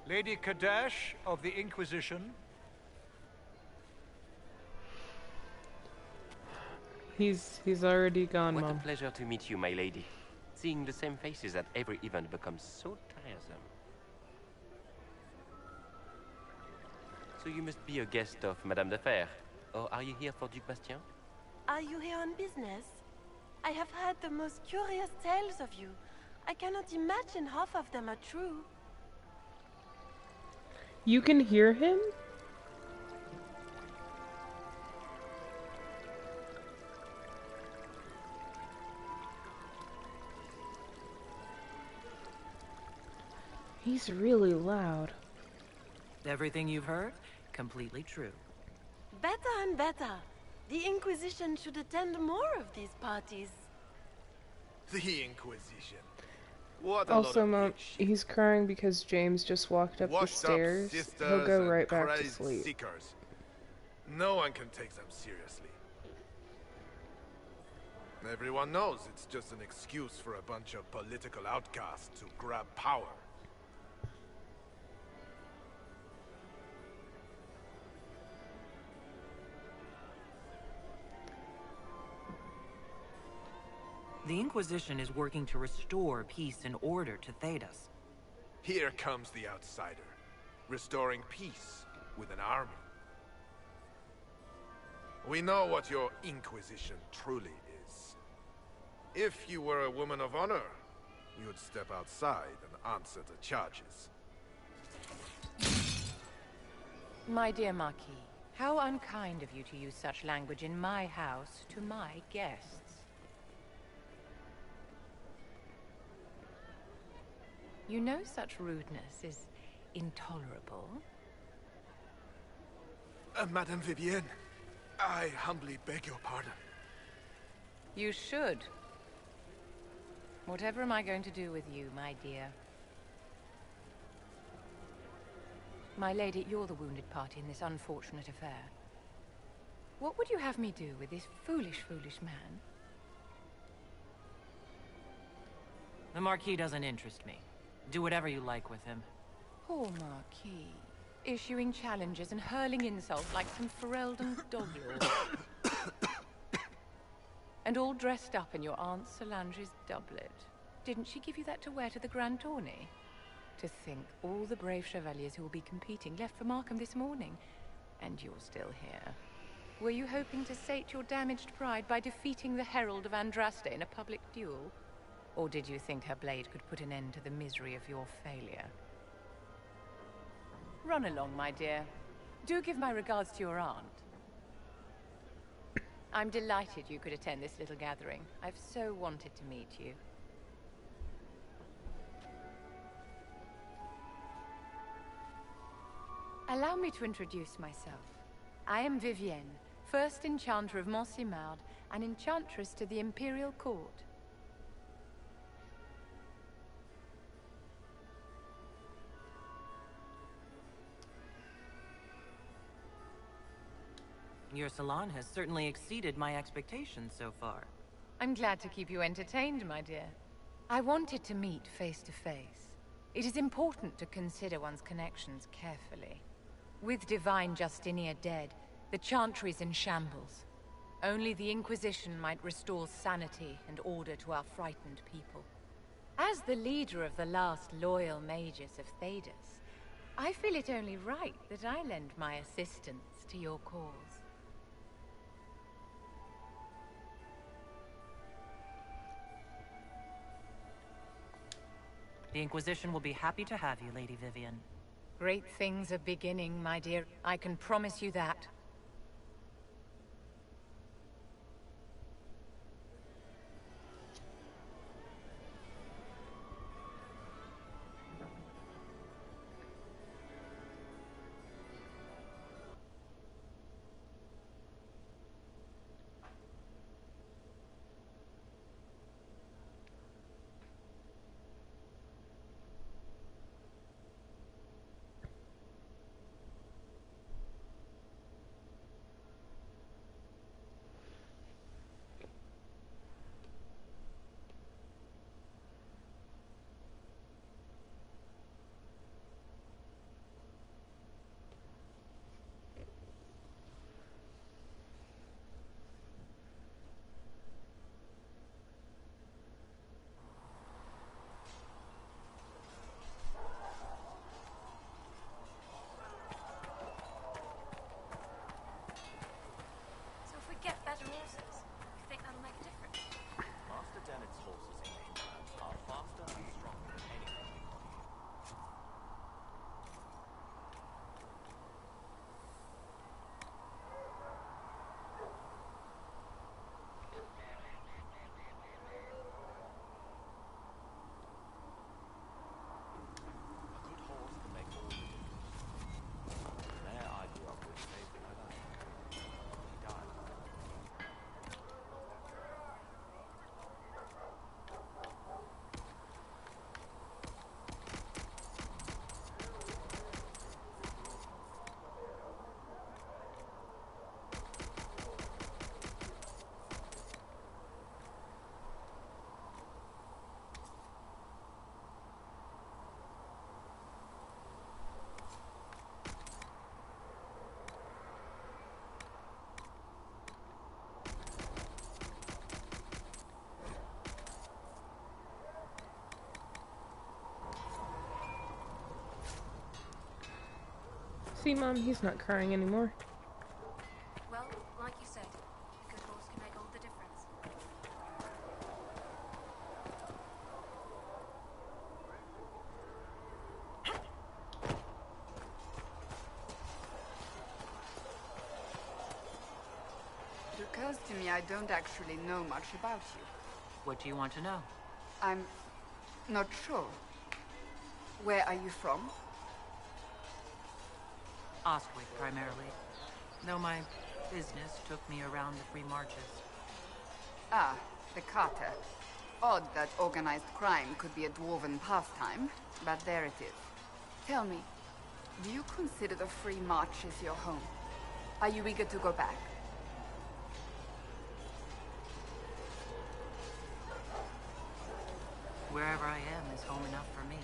D: Lady Kadash of the Inquisition.
C: He's already gone,
I: What
C: Mom.
I: a pleasure to meet you, my lady. Seeing the same faces at every event becomes so tiresome. So you must be a guest of Madame de Fer. Or are you here for Duc Bastien?
J: Are you here on business? I have heard the most curious tales of you. I cannot imagine half of them are true.
C: You can hear him? He's really loud.
H: Everything you've heard? Completely true.
J: Better and better. The Inquisition should attend more of these parties.
T: The Inquisition. What a
C: Also,
T: lot of
C: Mom, he's crying because James just walked up the
T: washed-up
C: stairs. He'll
T: sisters
C: go
T: and
C: right back to
T: crazed
C: sleep.
T: seekers. No one can take them seriously. Everyone knows it's just an excuse for a bunch of political outcasts to grab power.
H: The Inquisition is working to restore peace and order to Thedas.
T: Here comes the outsider, restoring peace with an army. We know what your Inquisition truly is. If you were a woman of honor, you would step outside and answer the charges.
X: My dear Marquis, how unkind of you to use such language in my house to my guests. You know such rudeness is intolerable.
T: Madame Vivienne, I humbly beg your pardon.
X: You should. Whatever am I going to do with you, my dear? My lady, you're the wounded party in this unfortunate affair. What would you have me do with this foolish, foolish man?
H: The Marquis doesn't interest me. Do whatever you like with him.
X: poor Marquis. Issuing challenges and hurling insults like some Ferelden doglord. And all dressed up in your Aunt Solange's doublet. Didn't she give you that to wear to the Grand Tourney? To think, all the brave chevaliers who will be competing left for Markham this morning, and you're still here. Were you hoping to sate your damaged pride by defeating the Herald of Andraste in a public duel? Or did you think her blade could put an end to the misery of your failure? Run along, my dear. Do give my regards to your aunt. I'm delighted you could attend this little gathering. I've so wanted to meet you. Allow me to introduce myself. I am Vivienne, first Enchanter of Montsimard and Enchantress to the Imperial Court.
H: Your salon has certainly exceeded my expectations so far.
X: I'm glad to keep you entertained, my dear. I wanted to meet face to face. It is important to consider one's connections carefully. With Divine Justinia dead, the Chantry's in shambles. Only the Inquisition might restore sanity and order to our frightened people. As the leader of the last loyal mages of Thedas, I feel it only right that I lend my assistance to your cause.
H: The Inquisition will be happy to have you, Lady Vivienne.
X: Great things are beginning, my dear. I can promise you that.
C: See, Mom, he's not crying anymore.
L: Well, like you said, a good horse can make all the difference.
A: It occurs to me I don't actually know much about you.
H: What do you want to know?
A: I'm not sure. Where are you from?
H: Ostwick, primarily. Though my business took me around the Free Marches.
A: Ah, the Carter. Odd that organized crime could be a dwarven pastime, but there it is. Tell me, do you consider the Free Marches your home? Are you eager to go back?
H: Wherever I am is home enough for me.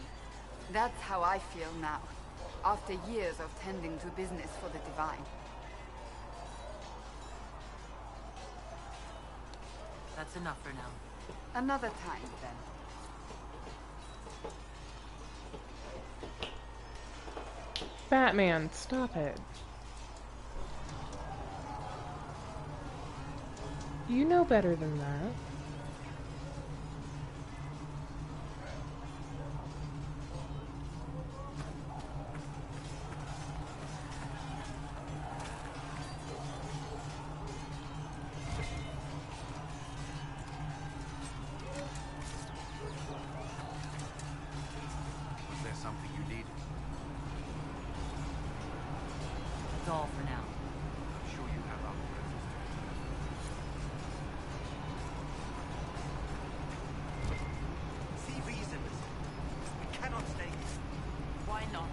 A: That's how I feel now. after years of tending to business for the Divine.
H: That's enough for now.
A: Another time, then.
C: Batman, stop it. You know better than that.
K: Was there something you needed?
H: That's all for now.
K: I'm sure you have other
M: See reasons. We cannot stay here.
H: Why not?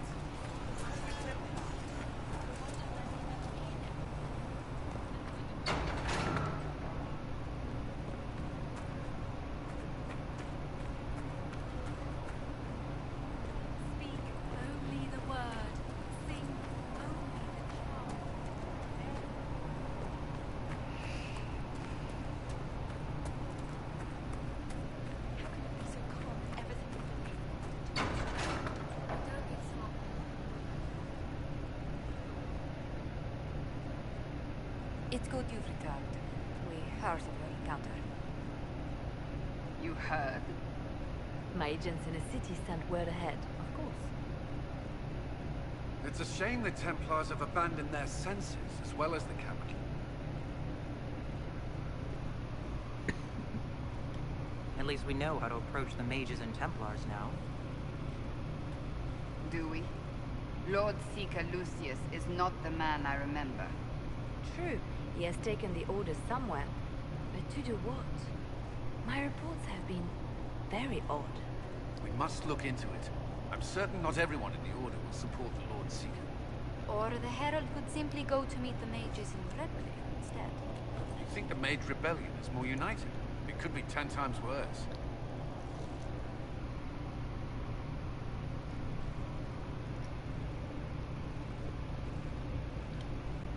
P: Speak only the word. Sing only the charm. How can you be so calm with everything you've been through? Don't get small.
L: It's good you've returned. We heard of your encounter.
A: You heard?
F: My agents in the city sent word ahead, of course.
K: It's a shame the Templars have abandoned their senses, as well as the capital.
H: At least we know how to approach the mages and Templars now.
A: Do we? Lord Seeker Lucius is not the man I remember.
F: True, he has taken the orders somewhere. But to do what? My reports have been very odd.
K: We must look into it. I'm certain not everyone in the Order will support the Lord Seeker.
L: Or the Herald could simply go to meet the mages in Redcliffe instead.
K: You think the Mage Rebellion is more united? It could be 10 times worse.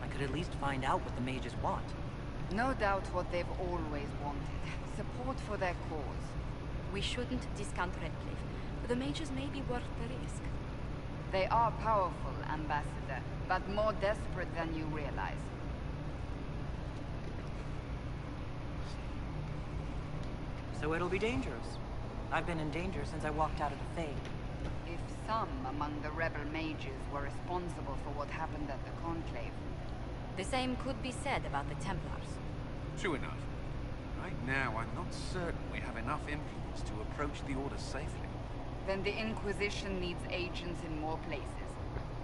H: I could at least find out what the mages want.
A: No doubt what they've always wanted. Support for their cause.
L: We shouldn't discount Redcliffe. The mages may be worth the risk.
A: They are powerful, Ambassador, but more desperate than you realize.
H: So it'll be dangerous. I've been in danger since I walked out of the Fade.
A: If some among the rebel mages were responsible for what happened at the Conclave.
L: The same could be said about the Templars.
K: True enough. Right now, I'm not certain we have enough influence to approach the Order safely.
A: Then the Inquisition needs agents in more places.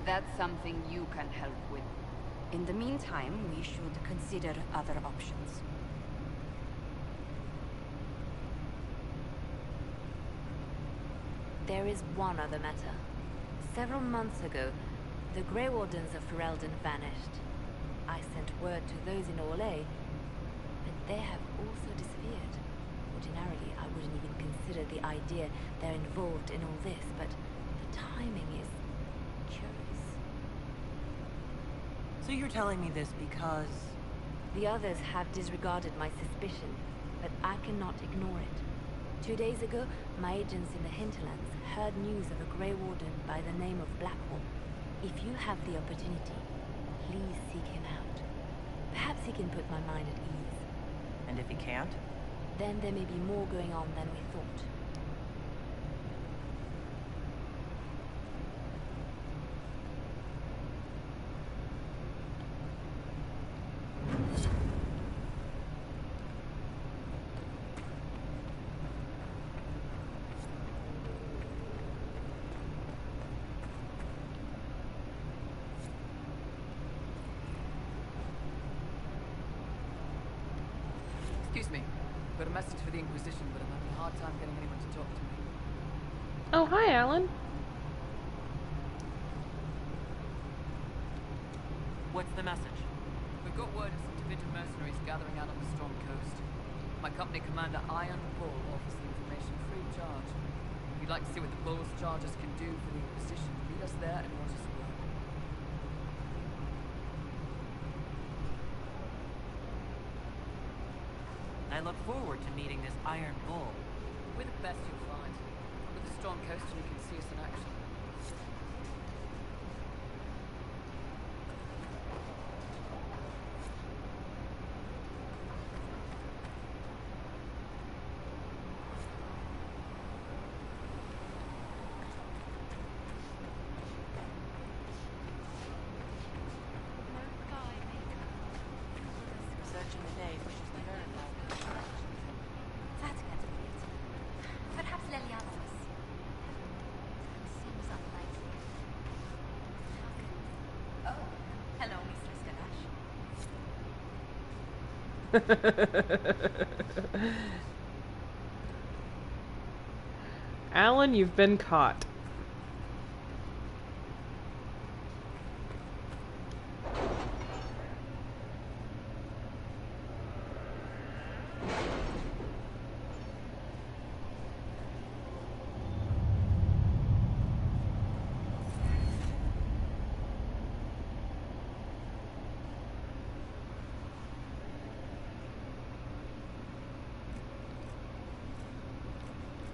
A: That's something you can help with.
L: In the meantime, we should consider other options.
F: There is one other matter. Several months ago, the Grey Wardens of Ferelden vanished. I sent word to those in Orlais, but they have also disappeared. Ordinarily, I wouldn't even consider the idea they're involved in all this, but the timing is curious.
H: So you're telling me this because...
F: The others have disregarded my suspicion, but I cannot ignore it. 2 days ago, my agents in the hinterlands heard news of a Grey Warden by the name of Blackwall. If you have the opportunity, please seek him out. Perhaps he can put my mind at ease.
H: And if he can't?
F: Then there may be more going on than we thought.
N: Excuse me. Got a message for the Inquisition, but I'm having a hard time getting anyone to talk to me.
C: Oh, hi, Alan.
H: What's the message?
N: We've got word of some Division mercenaries gathering out on the Storm Coast. My company commander, Iron Bull, offers the information free of charge. If you'd like to see what the Bull's charges can do for the Inquisition, meet us there and watch us work.
H: forward to meeting this Iron Bull.
N: We're the best you'll find. Come to the Storm Coast and you can see us in action.
V: Searching the days, which is the nerve now.
L: That can't be it. Perhaps Leliana was. Seems unlikely. How can... Oh, hello, Mistress Ganache.
C: Alan, you've been caught.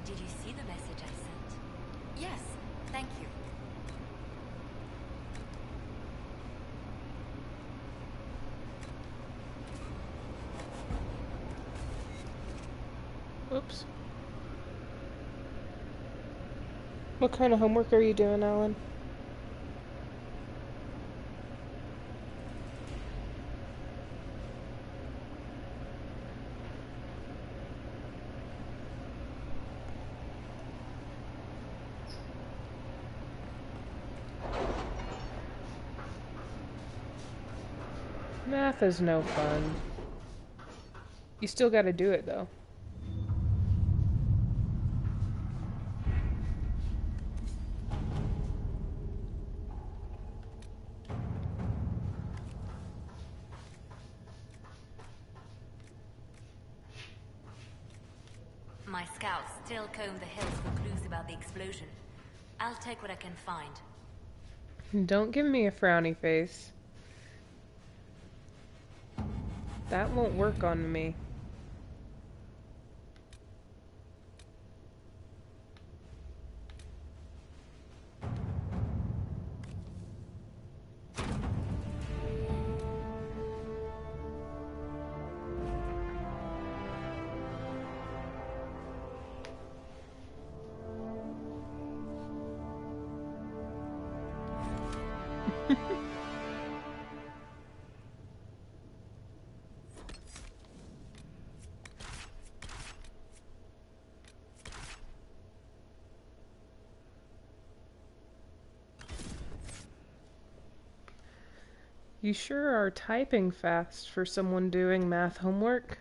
L: Did you see the message I sent? Yes, thank you.
C: Oops. What kind of homework are you doing, Alan? Math is no fun. You still gotta do it, though.
L: My scouts still comb the hills for clues about the explosion. I'll take what I can find.
C: Don't give me a frowny face. That won't work on me. You sure are typing fast for someone doing math homework.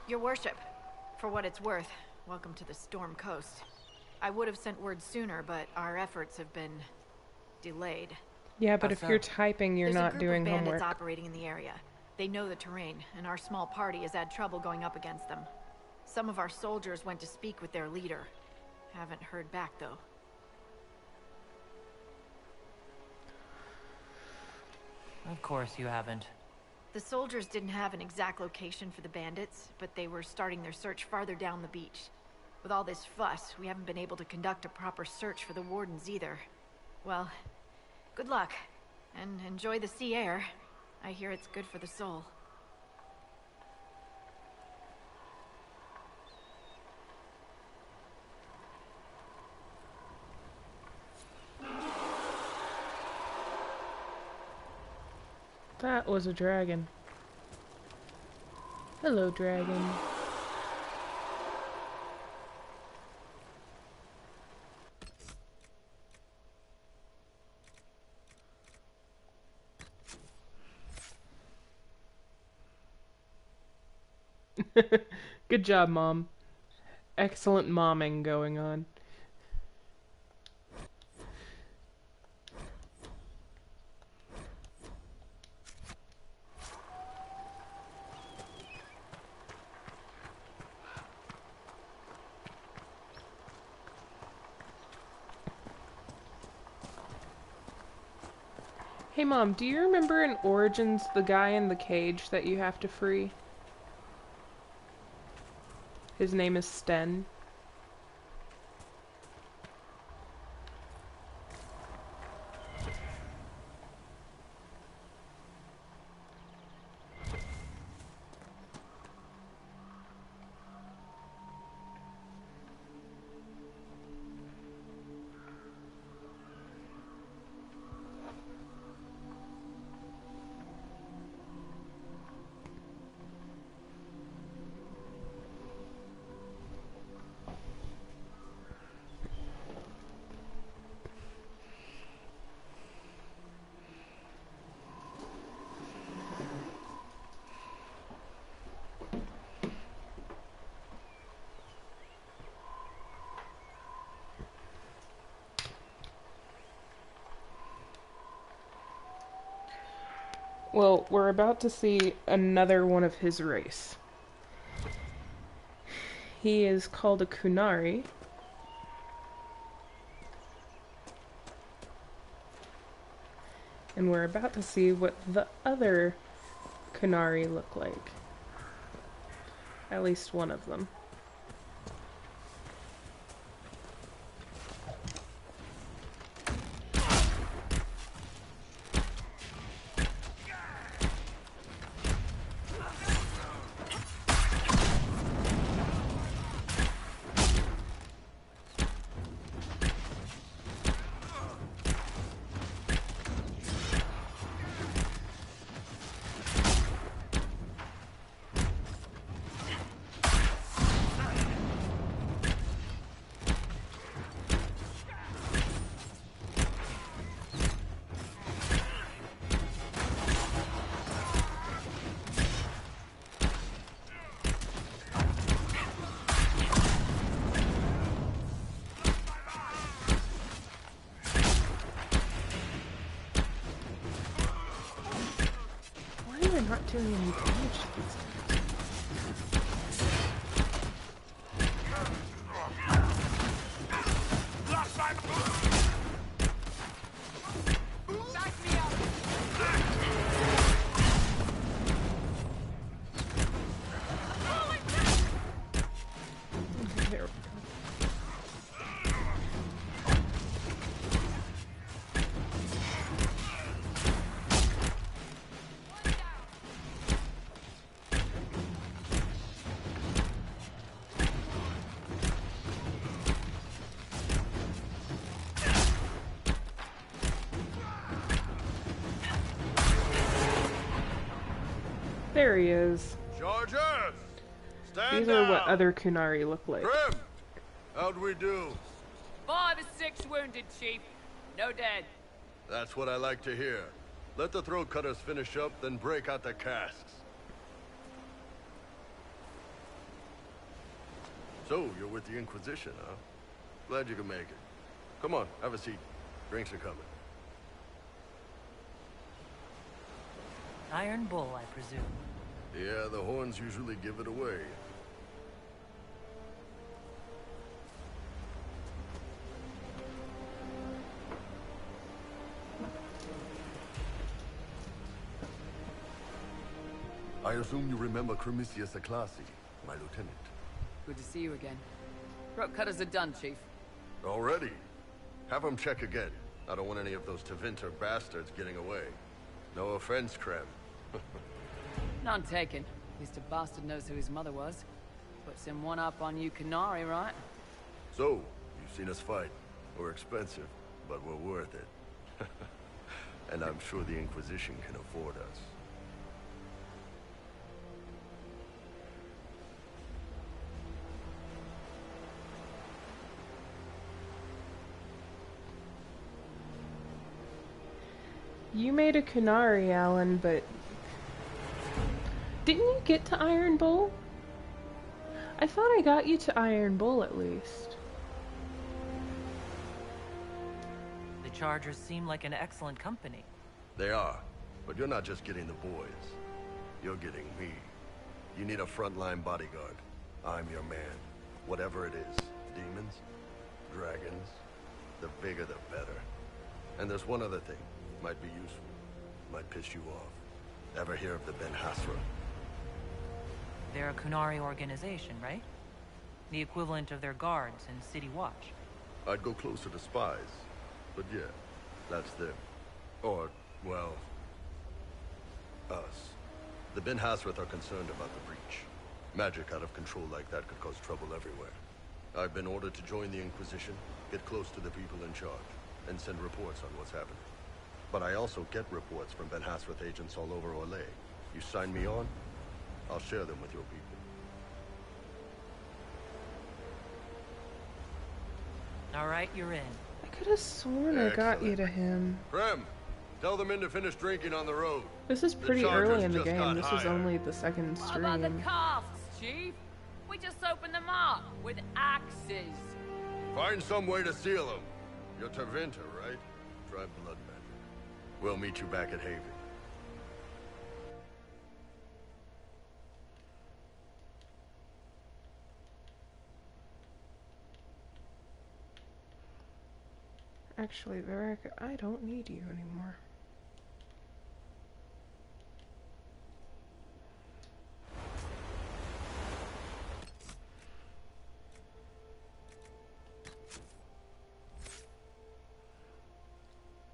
B: Your worship, for what it's worth, welcome to the Storm Coast. I would have sent word sooner, but our efforts have been delayed.
C: Yeah, but if you're typing, you're not doing
B: There's a group of bandits
C: homework.
B: operating in the area. They know the terrain, and our small party has had trouble going up against them. Some of our soldiers went to speak with their leader. Haven't heard back, though.
H: Of course you haven't.
B: The soldiers didn't have an exact location for the bandits, but they were starting their search farther down the beach. With all this fuss, we haven't been able to conduct a proper search for the wardens either. Well, good luck, and enjoy the sea air. I hear it's good for the soul.
C: That was a dragon. Hello, dragon. Good job, Mom. Excellent momming going on. Hey Mom, do you remember in Origins the guy in the cage that you have to free? His name is Sten. Well, we're about to see another one of his race. He is called a Kunari. And we're about to see what the other Kunari look like. At least one of them. Not doing any damage to these guys. There we go. There he is.
O: Chargers! Stand
C: These are what
O: down.
C: other Kunari look like.
O: Grim! How'd we do?
G: 5 or 6 wounded, Chief. No dead.
O: That's what I like to hear. Let the throat cutters finish up, then break out the casks. So, you're with the Inquisition, huh? Glad you could make it. Come on, have a seat. Drinks are coming.
H: Iron Bull, I presume.
O: Yeah, the horns usually give it away. I assume you remember Cremisius Aclassi, my lieutenant.
N: Good to see you again. Throat cutters are done, Chief.
O: Already? Have them check again. I don't want any of those Tevinter bastards getting away. No offense, Krem.
N: None taken. At least a bastard knows who his mother was. Puts him one up on you Canary, right?
O: So, you've seen us fight. We're expensive, but we're worth it. And I'm sure the Inquisition can afford us.
C: You made a Kunari, Alan, but... Didn't you get to Iron Bull? I thought I got you to Iron Bull at least.
G: The Chargers seem like an excellent company.
O: They are, but you're not just getting the boys. You're getting me. You need a frontline bodyguard. I'm your man. Whatever it is. Demons? Dragons? The bigger the better. And there's one other thing. Might be useful. Might piss you off. Ever hear of the Ben Hasra?
G: They're a Kunari organization, right? The equivalent of their guards and City Watch.
O: I'd go closer to spies. But yeah, that's them. Or, well, us. The Ben Hasrath are concerned about the breach. Magic out of control like that could cause trouble everywhere. I've been ordered to join the Inquisition, get close to the people in charge, and send reports on what's happening. But I also get reports from Ben Hasrath agents all over Orlais. You sign me on, I'll share them with your people.
G: All right, you're in.
C: I could have sworn I got you to him.
O: Krem, tell the men to finish drinking on the road.
C: This is pretty early in the game. This was only the second
N: What about the
C: stream.
N: casks, Chief? We just opened them up with axes.
O: Find some way to seal them. You're Tervinter, right? Try blood magic. We'll meet you back at Haven.
C: Actually, Varric, I don't need you anymore.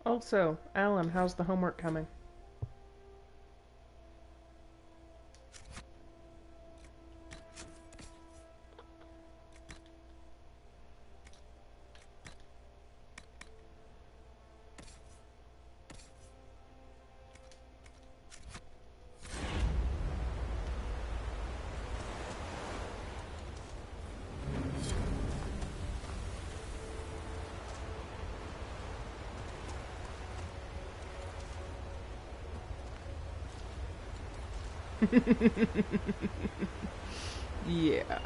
C: Also, Alan, how's the homework coming? Yeah.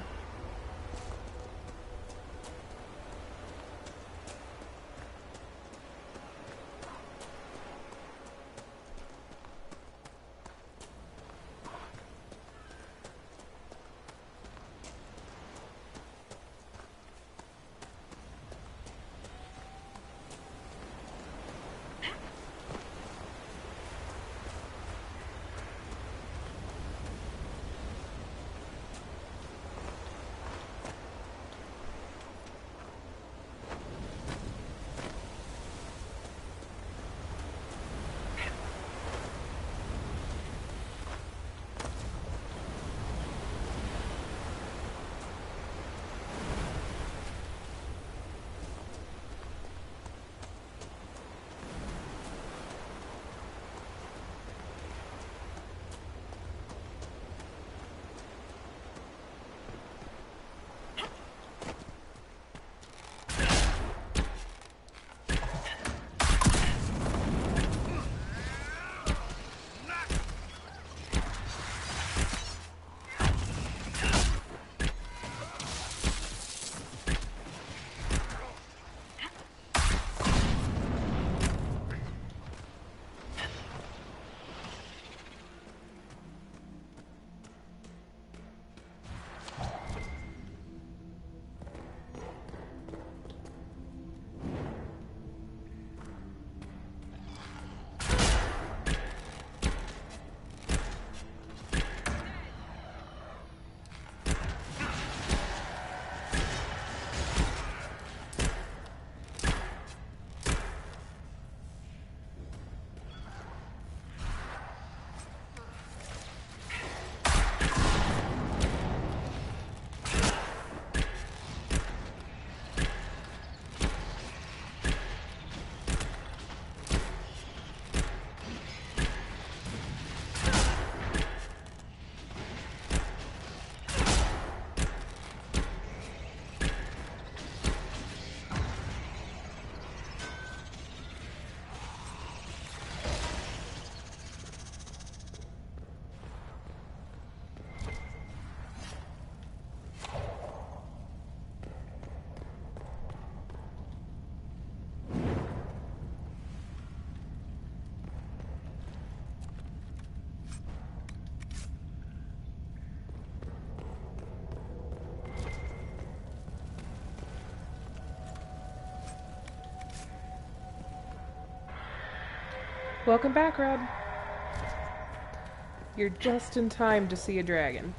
C: Welcome back, Rob. You're just in time to see a dragon.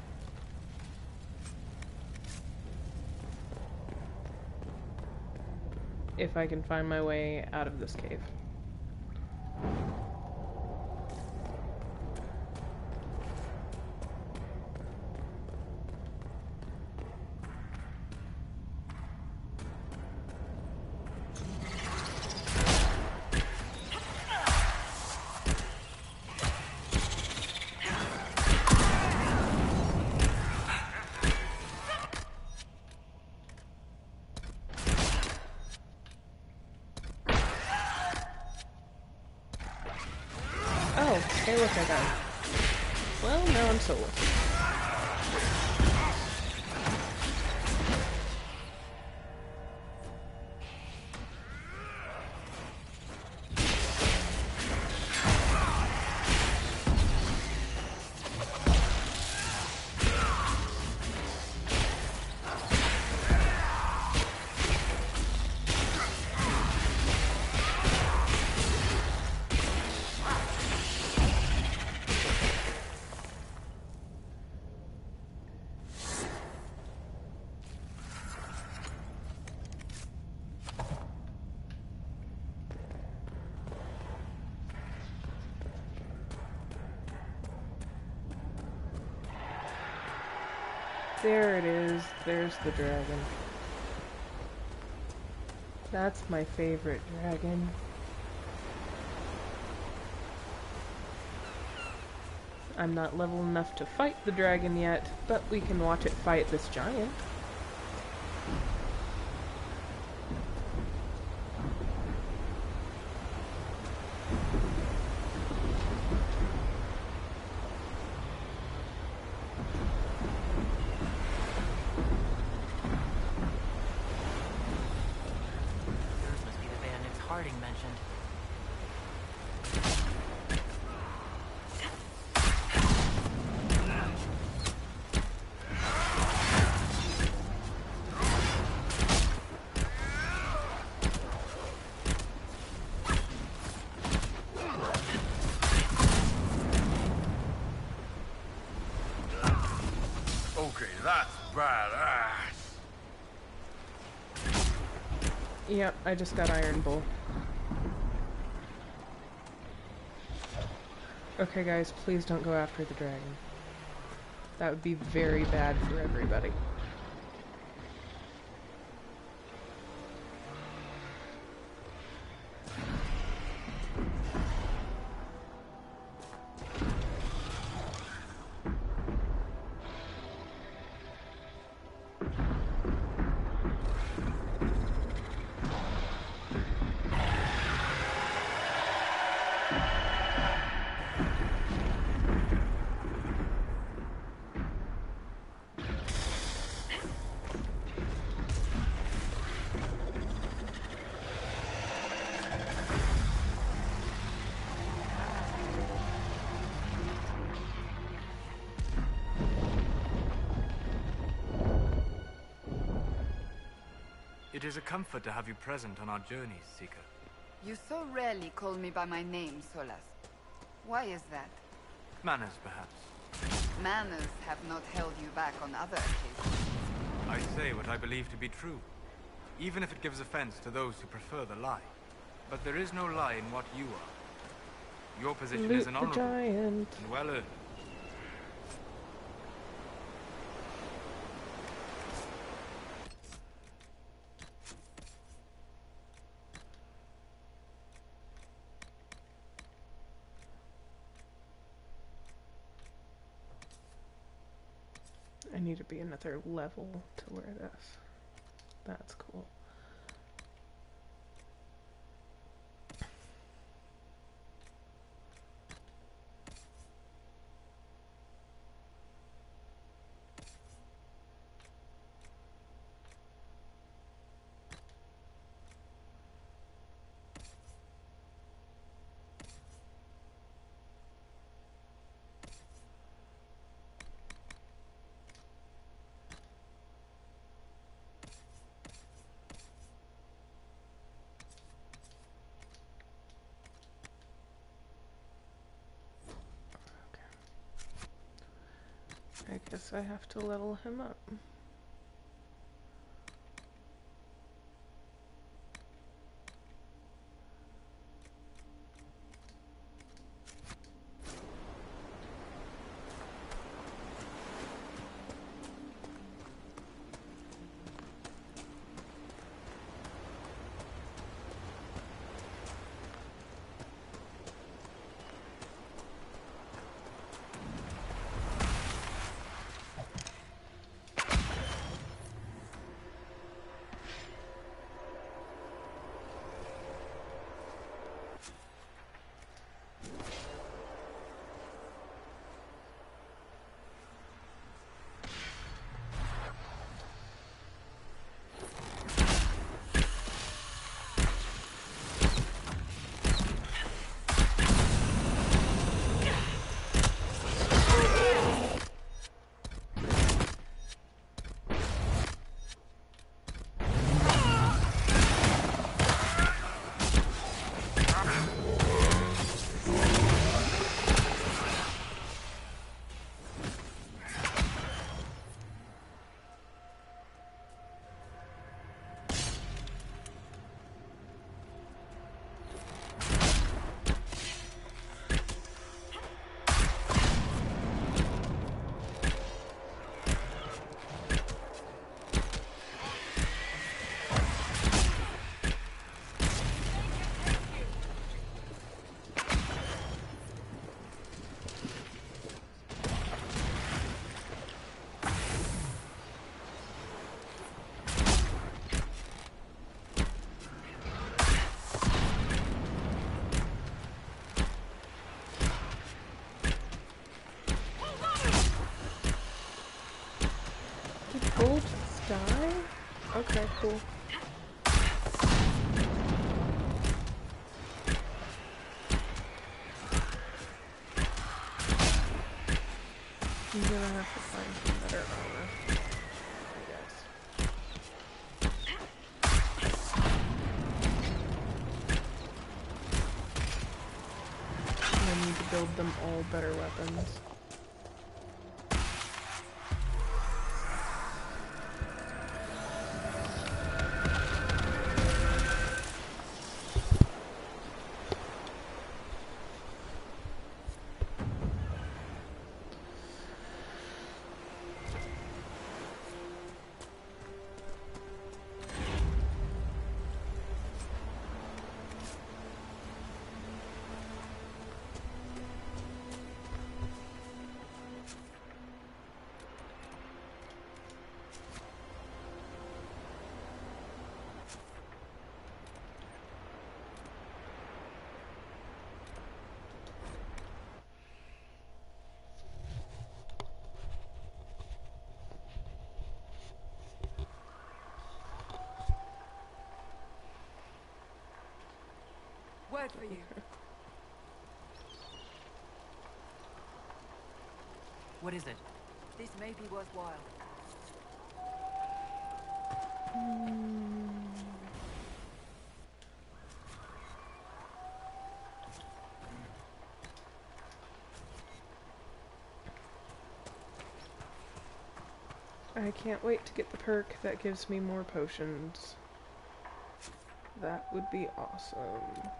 C: If I can find my way out of this cave. Oh, hey look, I died. Well, now I'm solo. There it is. There's the dragon. That's my favorite dragon. I'm not level enough to fight the dragon yet, but we can watch it fight this giant.
K: Okay, that's badass.
C: Yep, I just got Iron Bull. Okay guys, please don't go after the dragon. That would be very bad for everybody.
D: It is a comfort to have you present on our journeys, Seeker.
A: You so rarely call me by my name, Solas. Why is that?
D: Manners, perhaps.
A: Manners have not held you back on other occasions.
D: I say what I believe to be true, even if it gives offense to those who prefer the lie. But there is no lie in what you are. Your position is an honorable and well earned.
C: I need to be another level to wear this. That's cool. I guess I have to level him up. Gold sky? Okay, cool. I'm gonna have to find some better armor, I guess. I need to build them all better weapons.
G: Word for you.
H: What is it?
G: This may be worthwhile.
C: I can't wait to get the perk that gives me more potions. That would be awesome.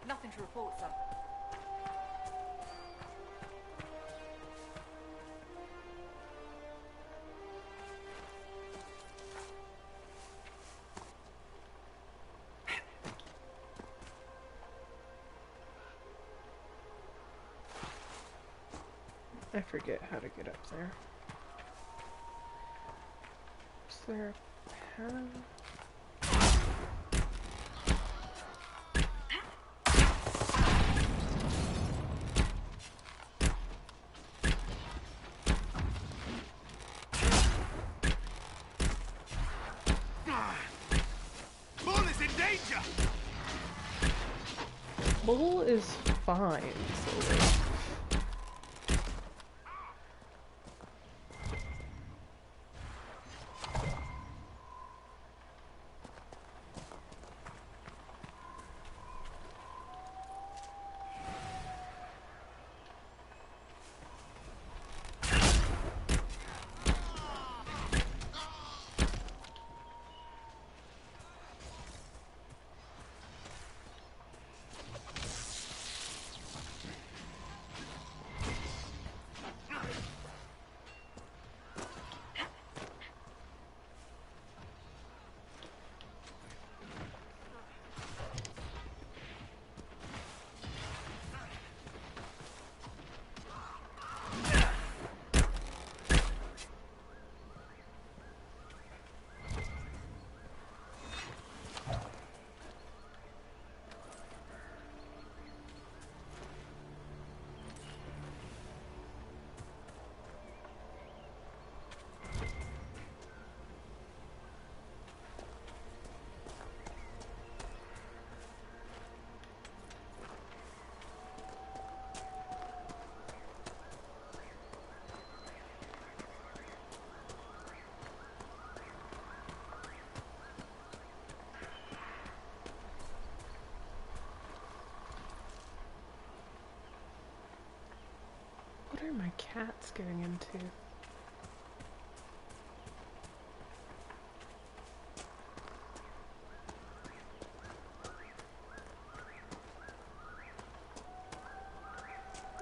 G: Nothing to report, sir.
C: I forget how to get up there. Is there a path?
K: Bull is in danger!
C: Bull is fine, so what are my cats getting into?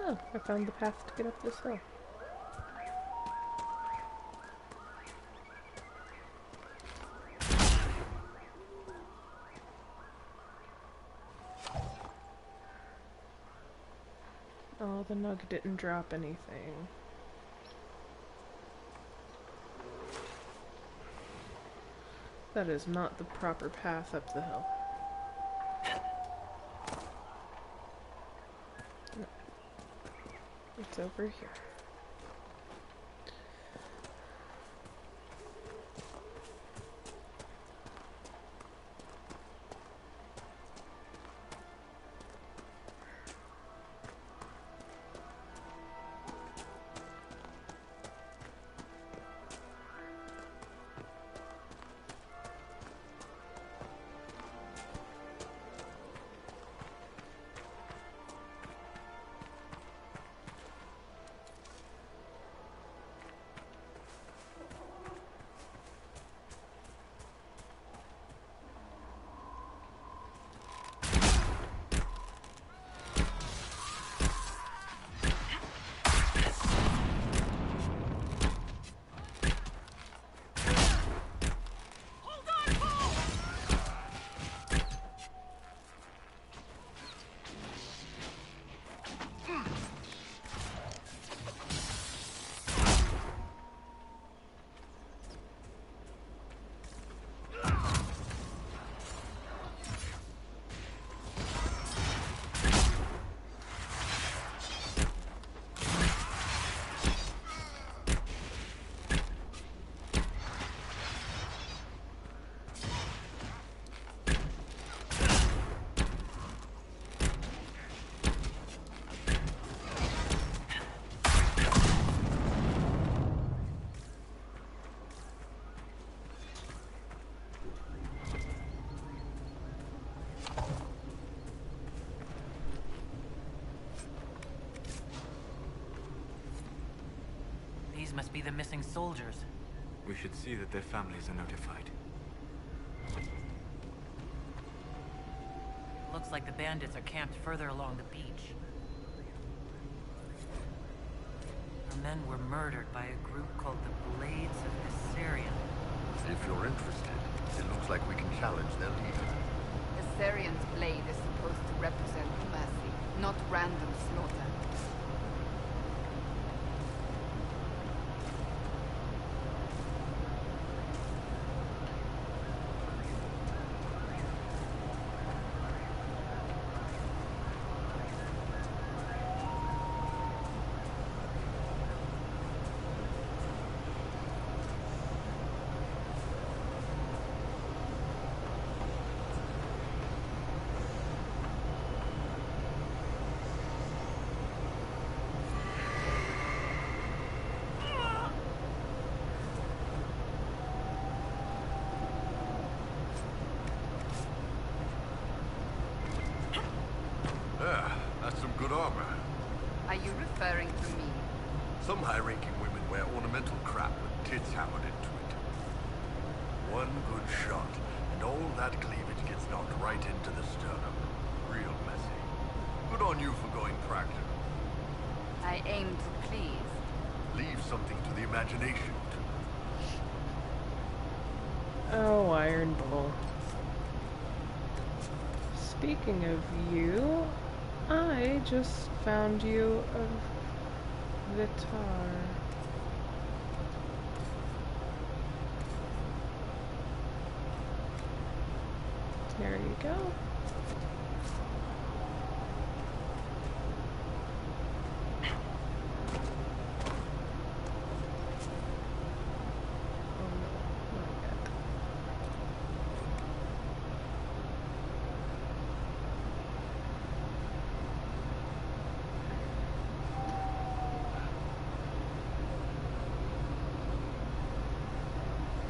C: Oh, I found the path to get up this hill. Oh, the nug didn't drop anything. That is not the proper path up the hill. No. It's over here.
G: These must be the missing soldiers.
D: We should see that their families are notified.
G: Looks like the bandits are camped further along the beach. Our men were murdered by a group called the Blades of Assyrian.
O: If you're interested, it looks like we can challenge their leader.
A: Assyrian's blade is supposed to represent mercy, not random slaughter.
O: armor.
A: Are you referring to me?
O: Some high-ranking women wear ornamental crap with tits hammered into it. One good shot, and all that cleavage gets knocked right into the sternum. Real messy. Good on you for going practical.
A: I aim to please.
O: Leave something to the imagination.
C: Oh, Iron Bull. Speaking of you, I just found you a Vitar. There you go.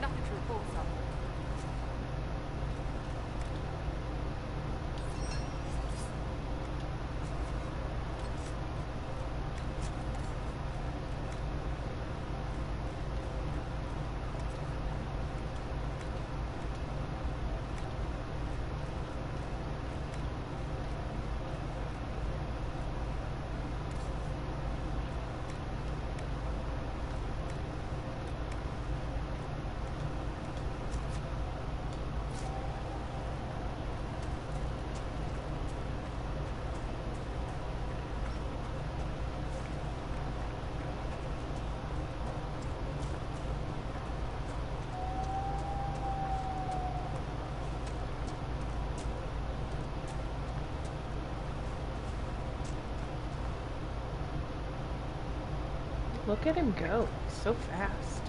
L: Nothing to report, sir.
C: Look at him go, so fast.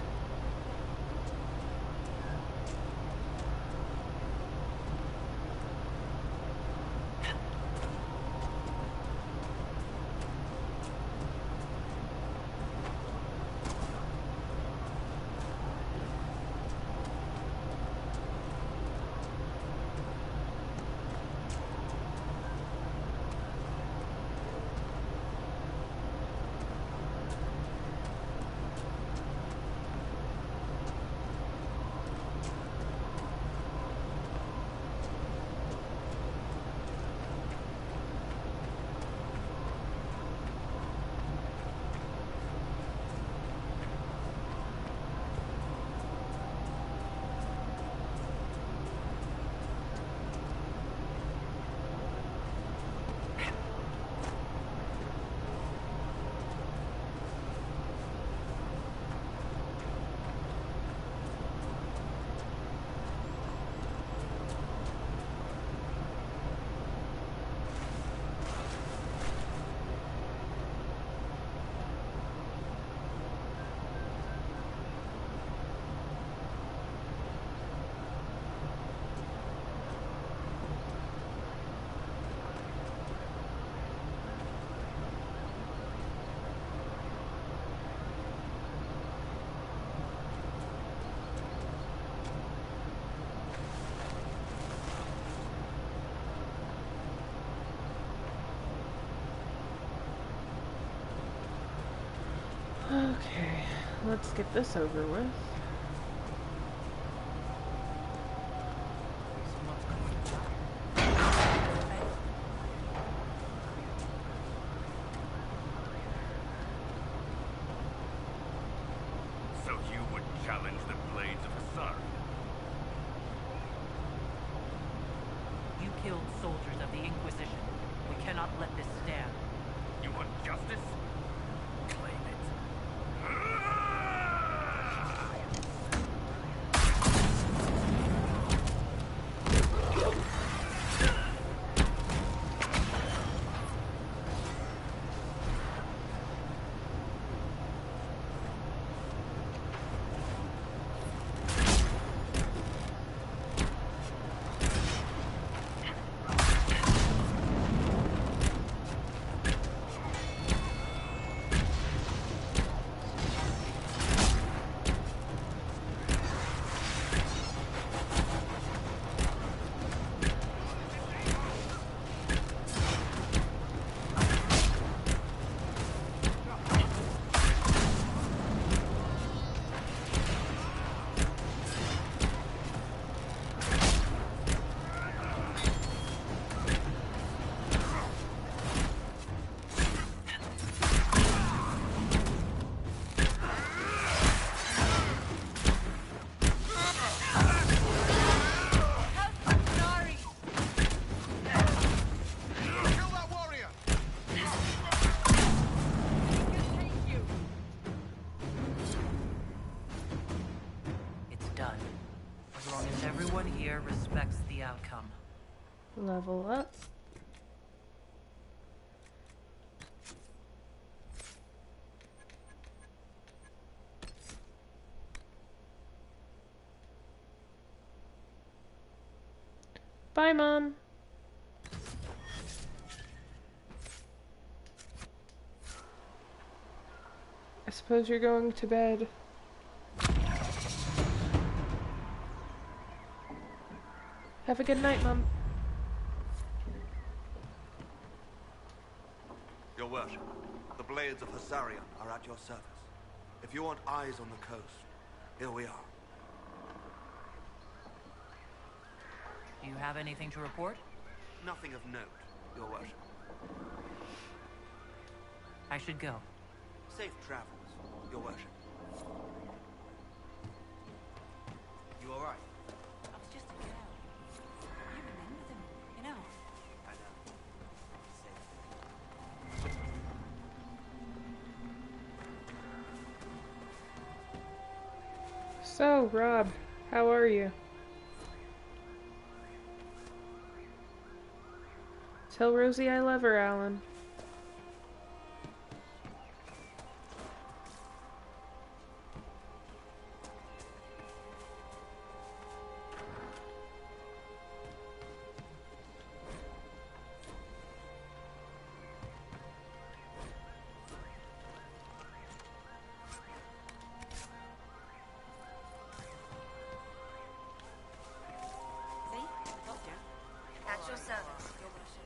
C: Okay, let's get this over with.
E: So you would challenge the blades of Hassan?
G: You killed soldiers of the Inquisition. We cannot let this stand.
E: You want justice? Claim it.
H: Everyone here respects the outcome.
C: Level up. Bye, Mom. I suppose you're going to bed. Have a good night, Mom.
K: Your worship, the blades of Hassarian are at your service. If you want eyes on the coast, here we are.
H: Do you have anything to report?
K: Nothing of note, your worship.
H: I should go.
K: Safe travels, your worship. You all right?
M: I was just a girl. You remember them, you know.
K: I know.
C: So, Rob, how are you? Tell Rosie I love her, Alan.
V: At your service, your worship.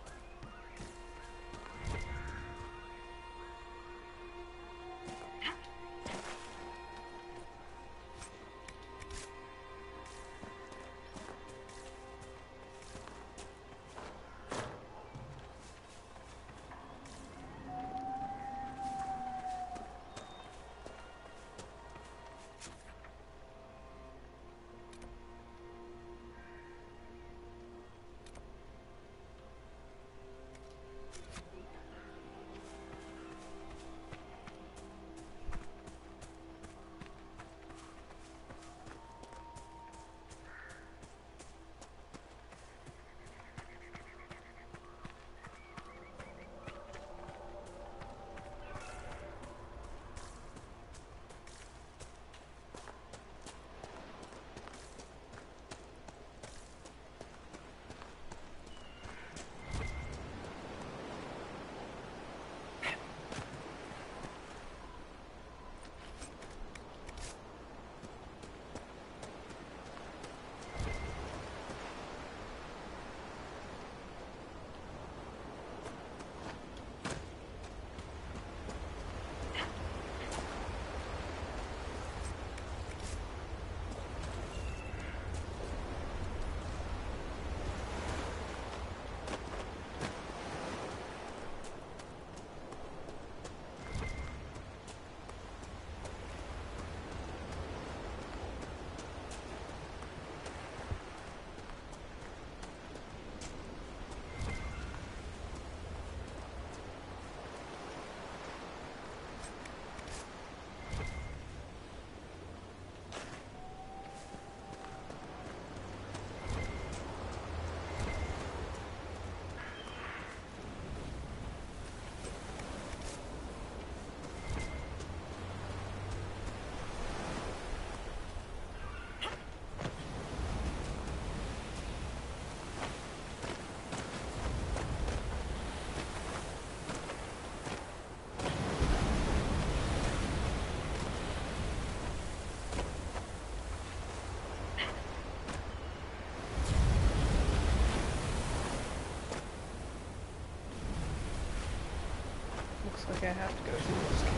C: Looks like I have to go through this cave.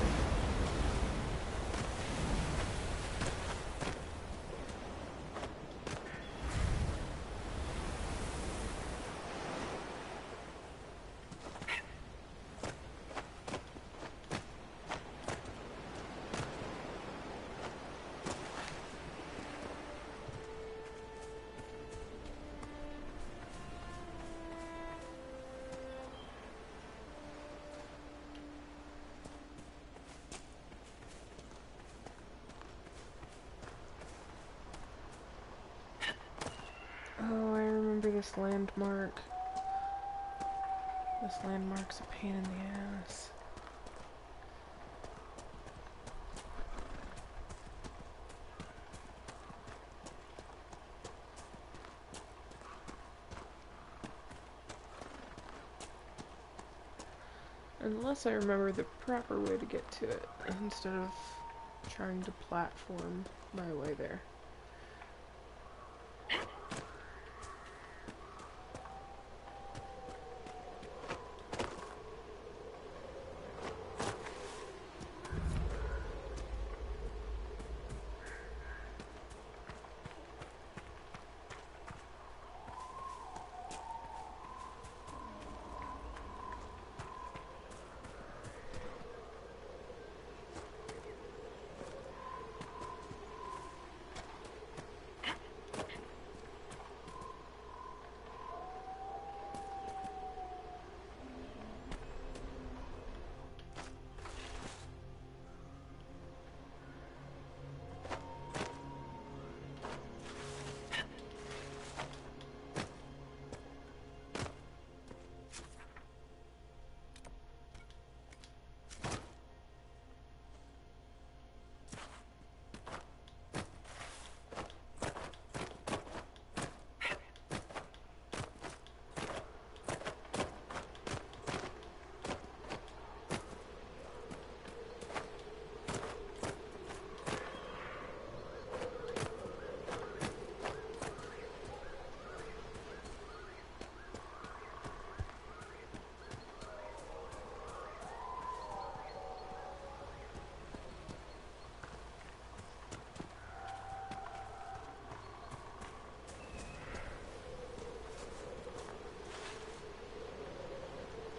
C: Oh, I remember this landmark. This landmark's a pain in the ass. Unless I remember the proper way to get to it, instead of trying to platform my way there.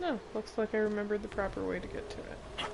C: No, looks like I remembered the proper way to get to it.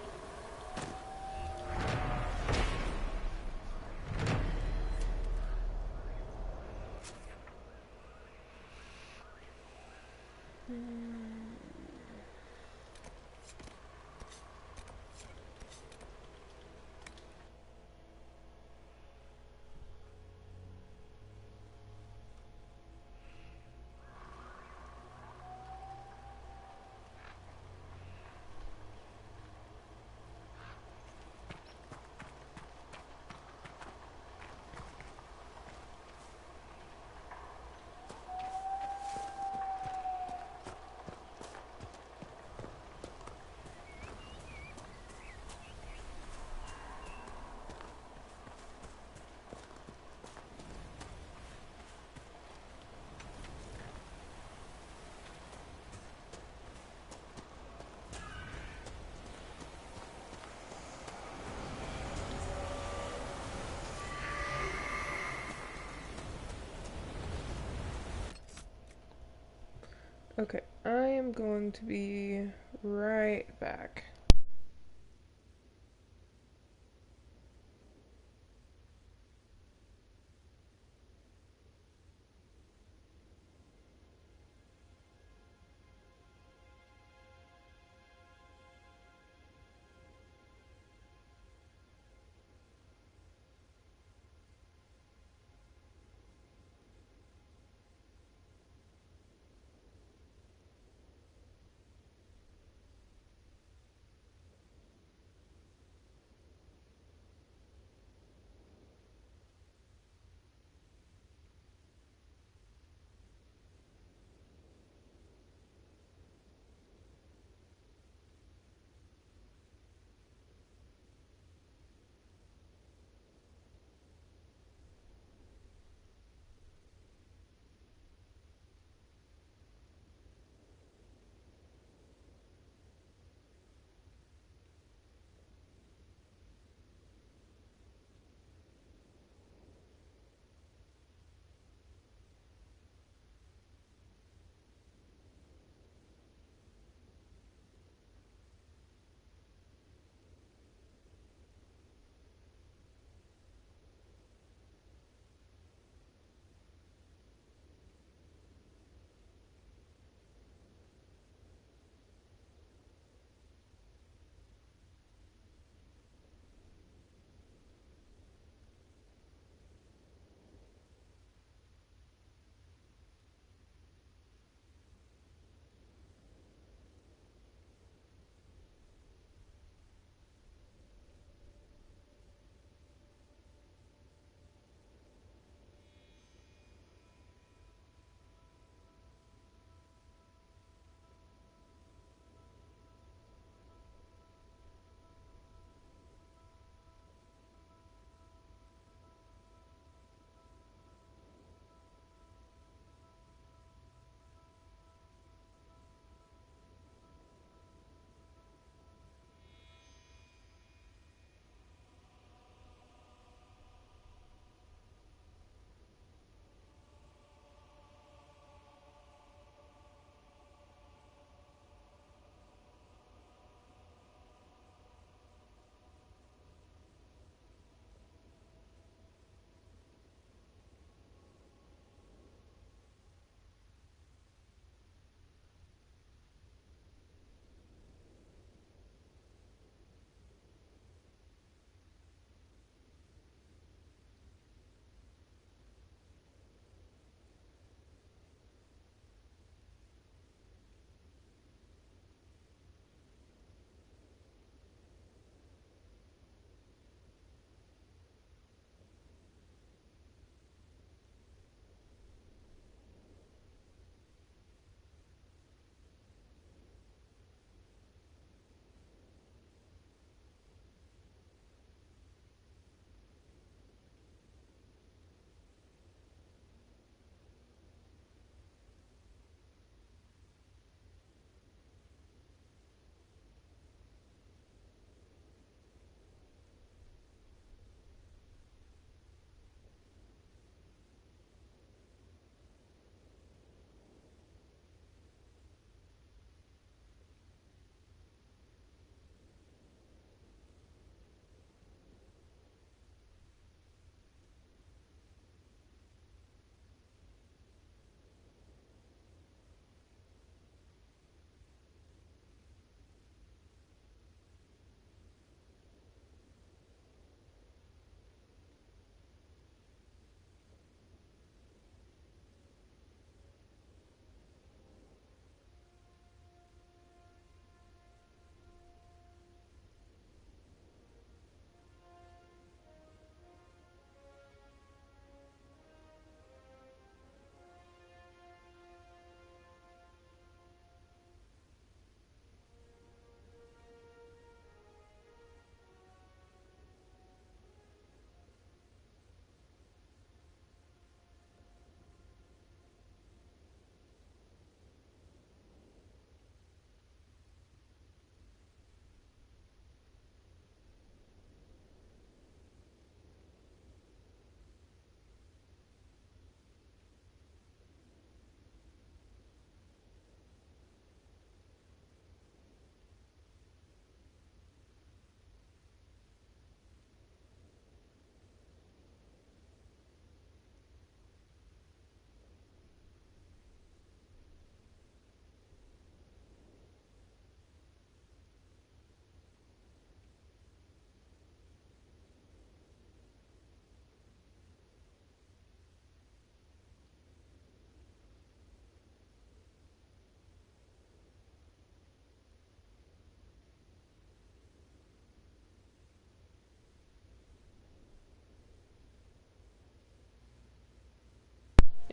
C: Okay, I am going to be right back.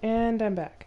C: And I'm back.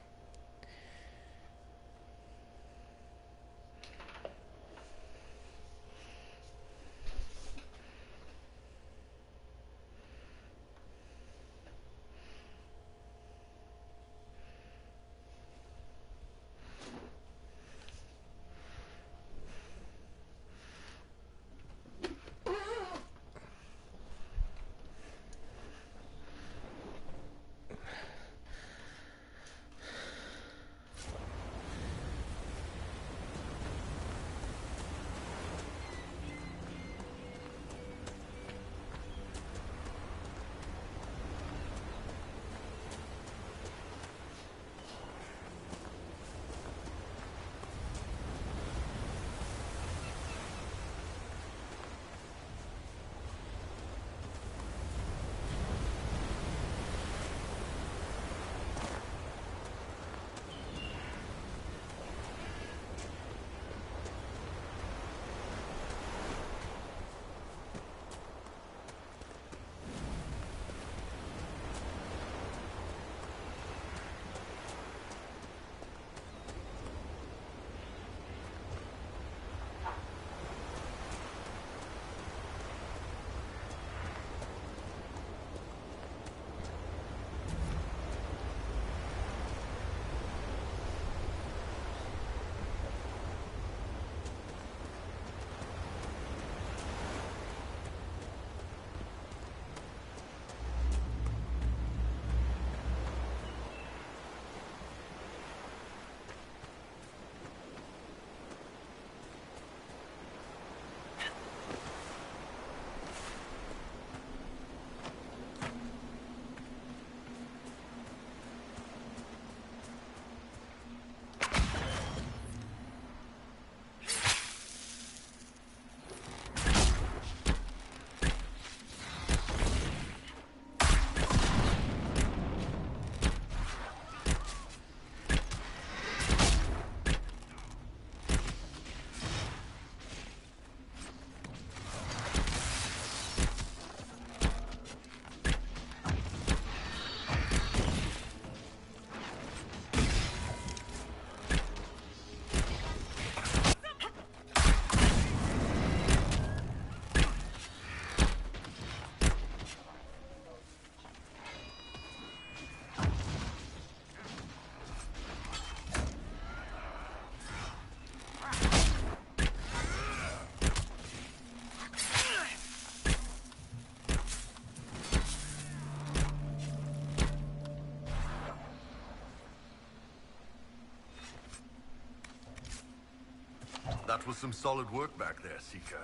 O: That was some solid work back there, Seeker.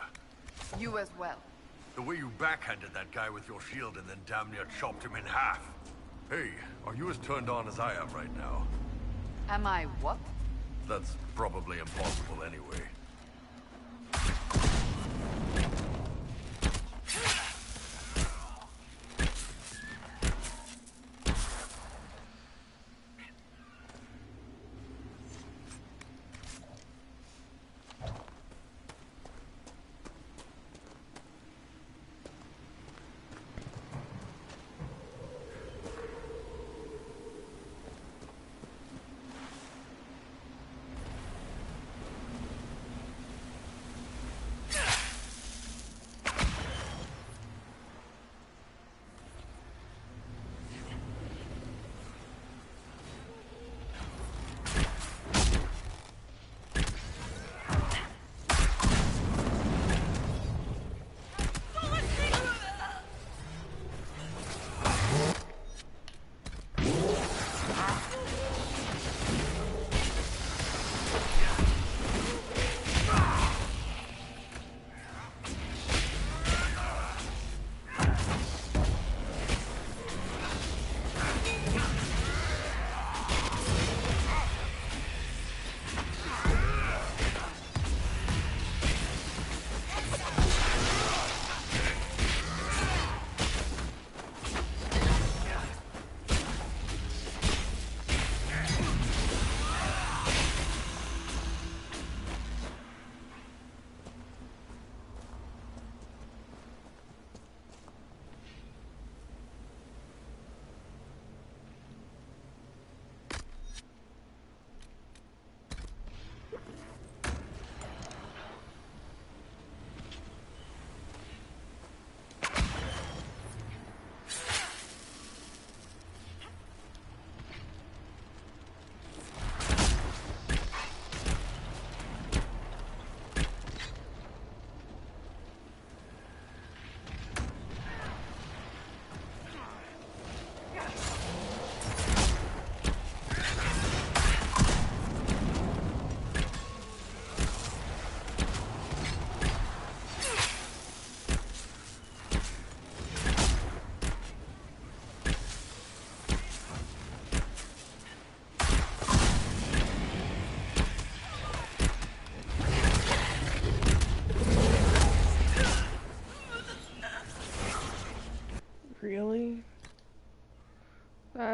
A: You as well.
O: The way you backhanded that guy with your shield and then damn near chopped him in half. Hey, are you as turned on as I am right now?
A: Am I what?
O: That's probably impossible anyway.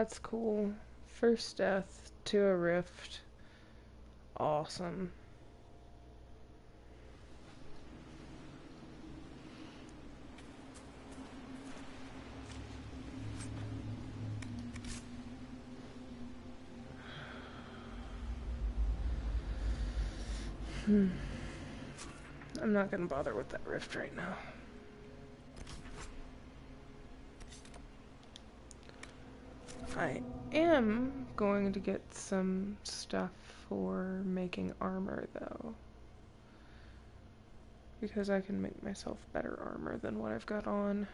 C: That's cool. First death to a rift. Awesome. I'm not gonna bother with that rift right now. I am going to get some stuff for making armor, though. Because I can make myself better armor than what I've got on.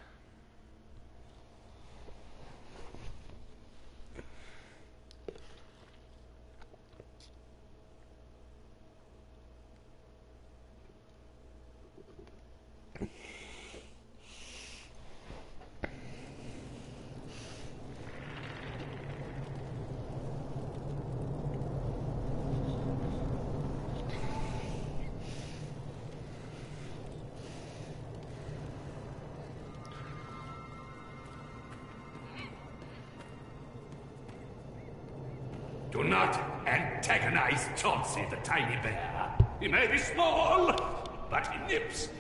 Q: Do not antagonize Suzie the tiny bear. He may be small, but he nips.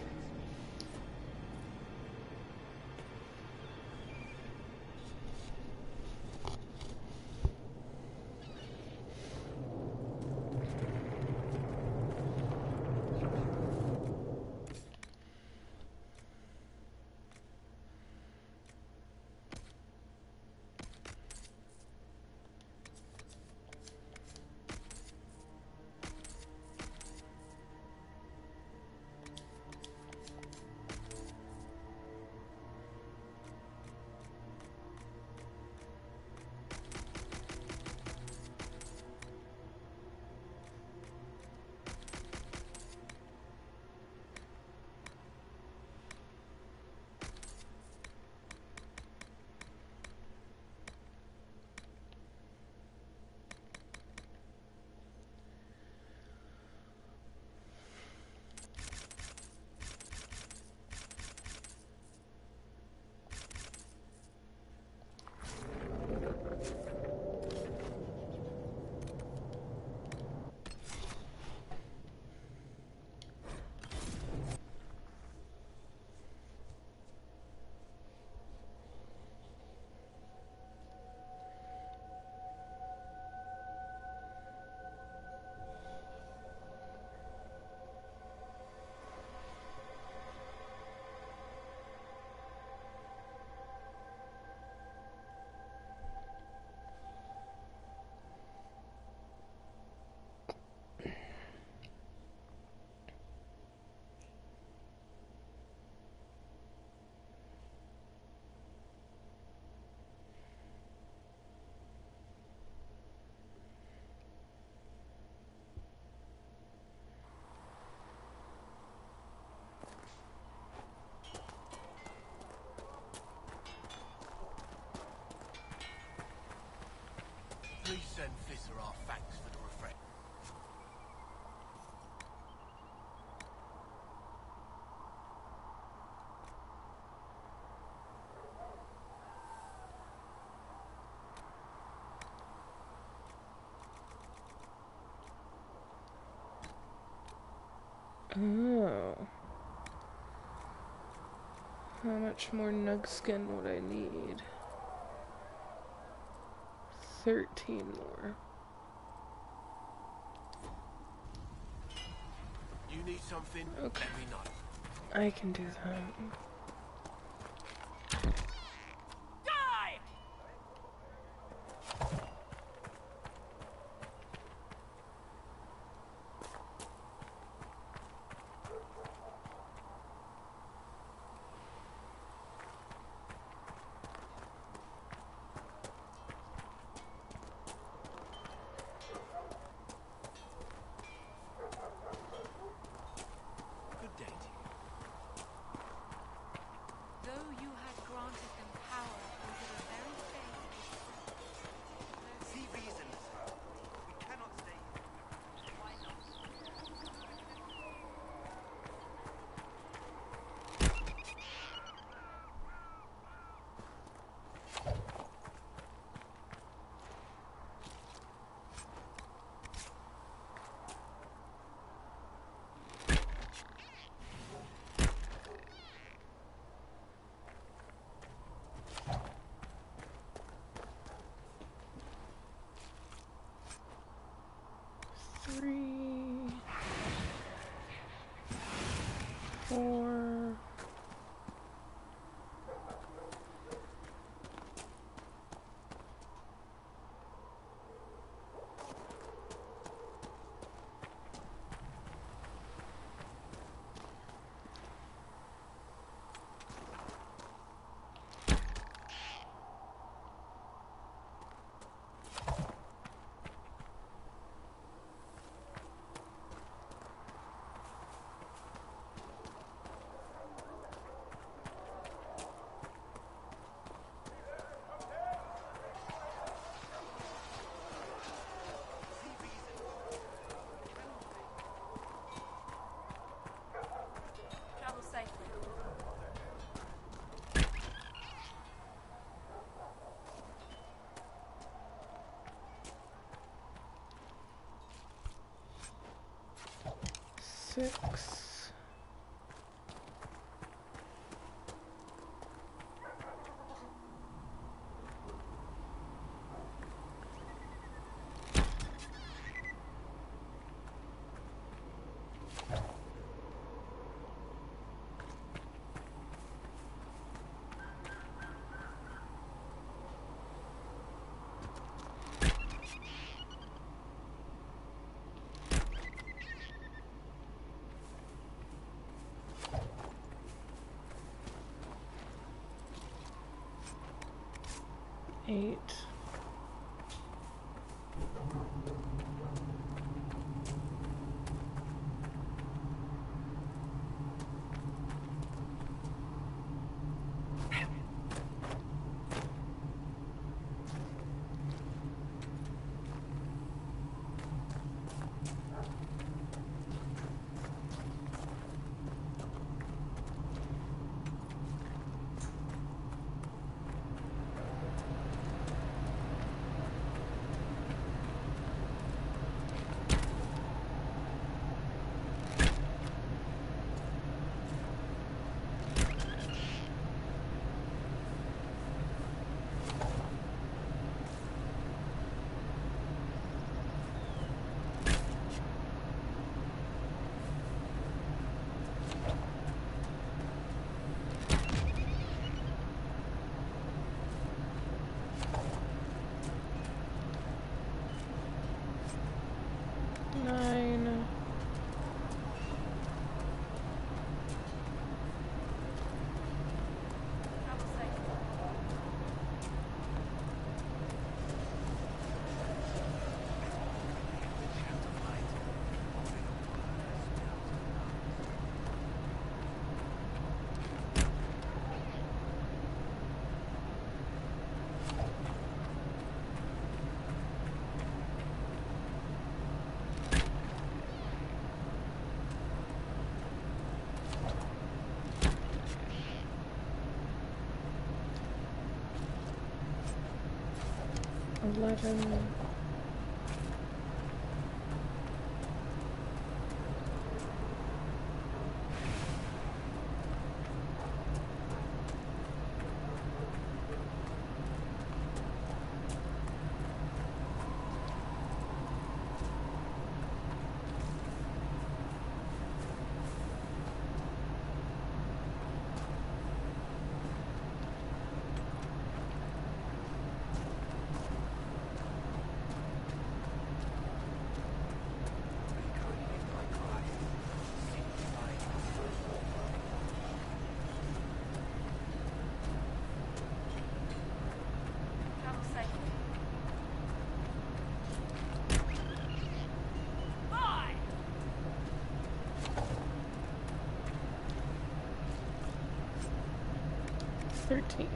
K: Please send Visser our thanks for the refresh.
C: Oh. How much more nug skin would I need? 13 more.
K: You need something?
C: Okay.
K: Let me know.
C: I can do that. 3, 4.
J: Travel safely.
C: 6. 8. Eleven.
J: Travel safely.
C: 13.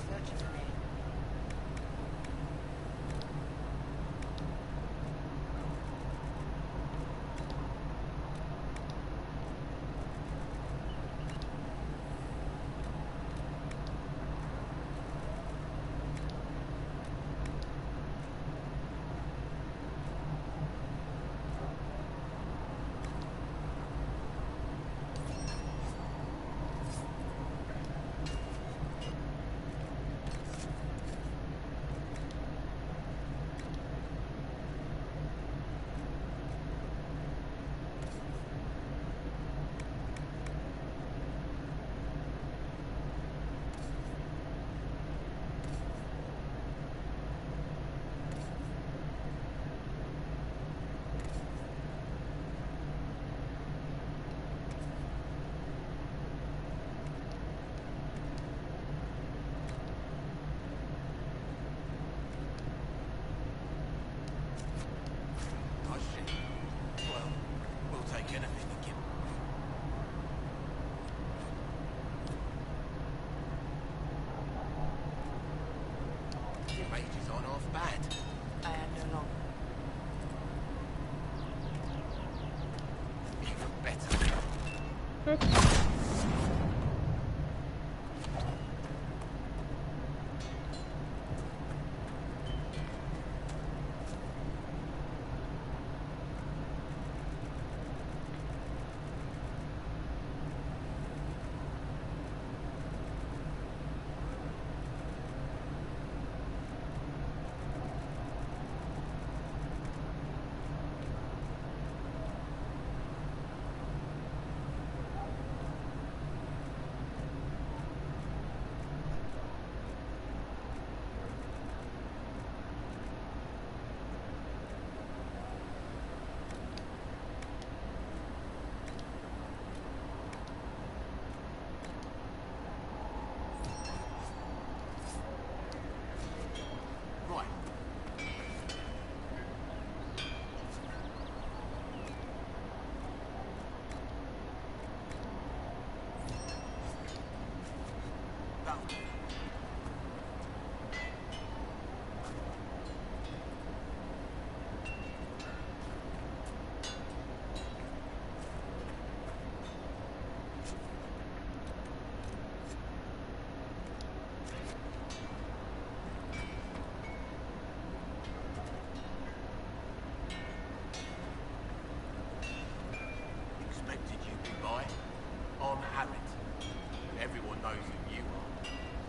M: Searching for me.
K: mages aren't half bad.
H: I am no longer.
K: Even better.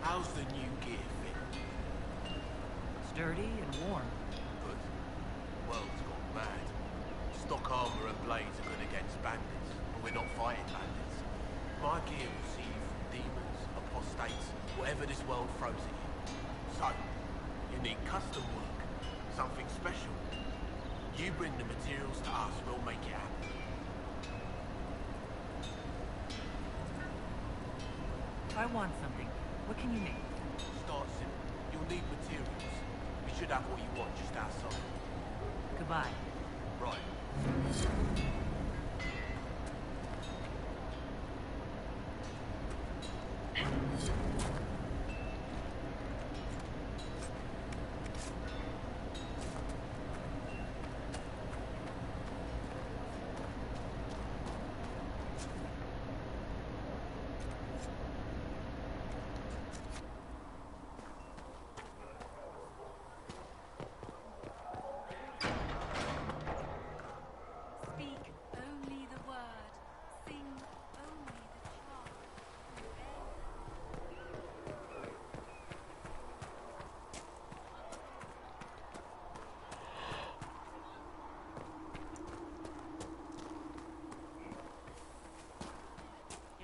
K: How's the new gear fit?
H: Sturdy and warm.
K: Good. The world's gone mad. Stock armor and blades are good against bandits, but we're not fighting bandits. My gear will see you from demons, apostates, whatever this world throws at you. So, you need custom work, something special. You bring the materials to us, we'll make it happen.
H: I want something. What can you make?
K: Start simple. You'll need materials. We should have what you want just outside.
H: Goodbye.
K: Right.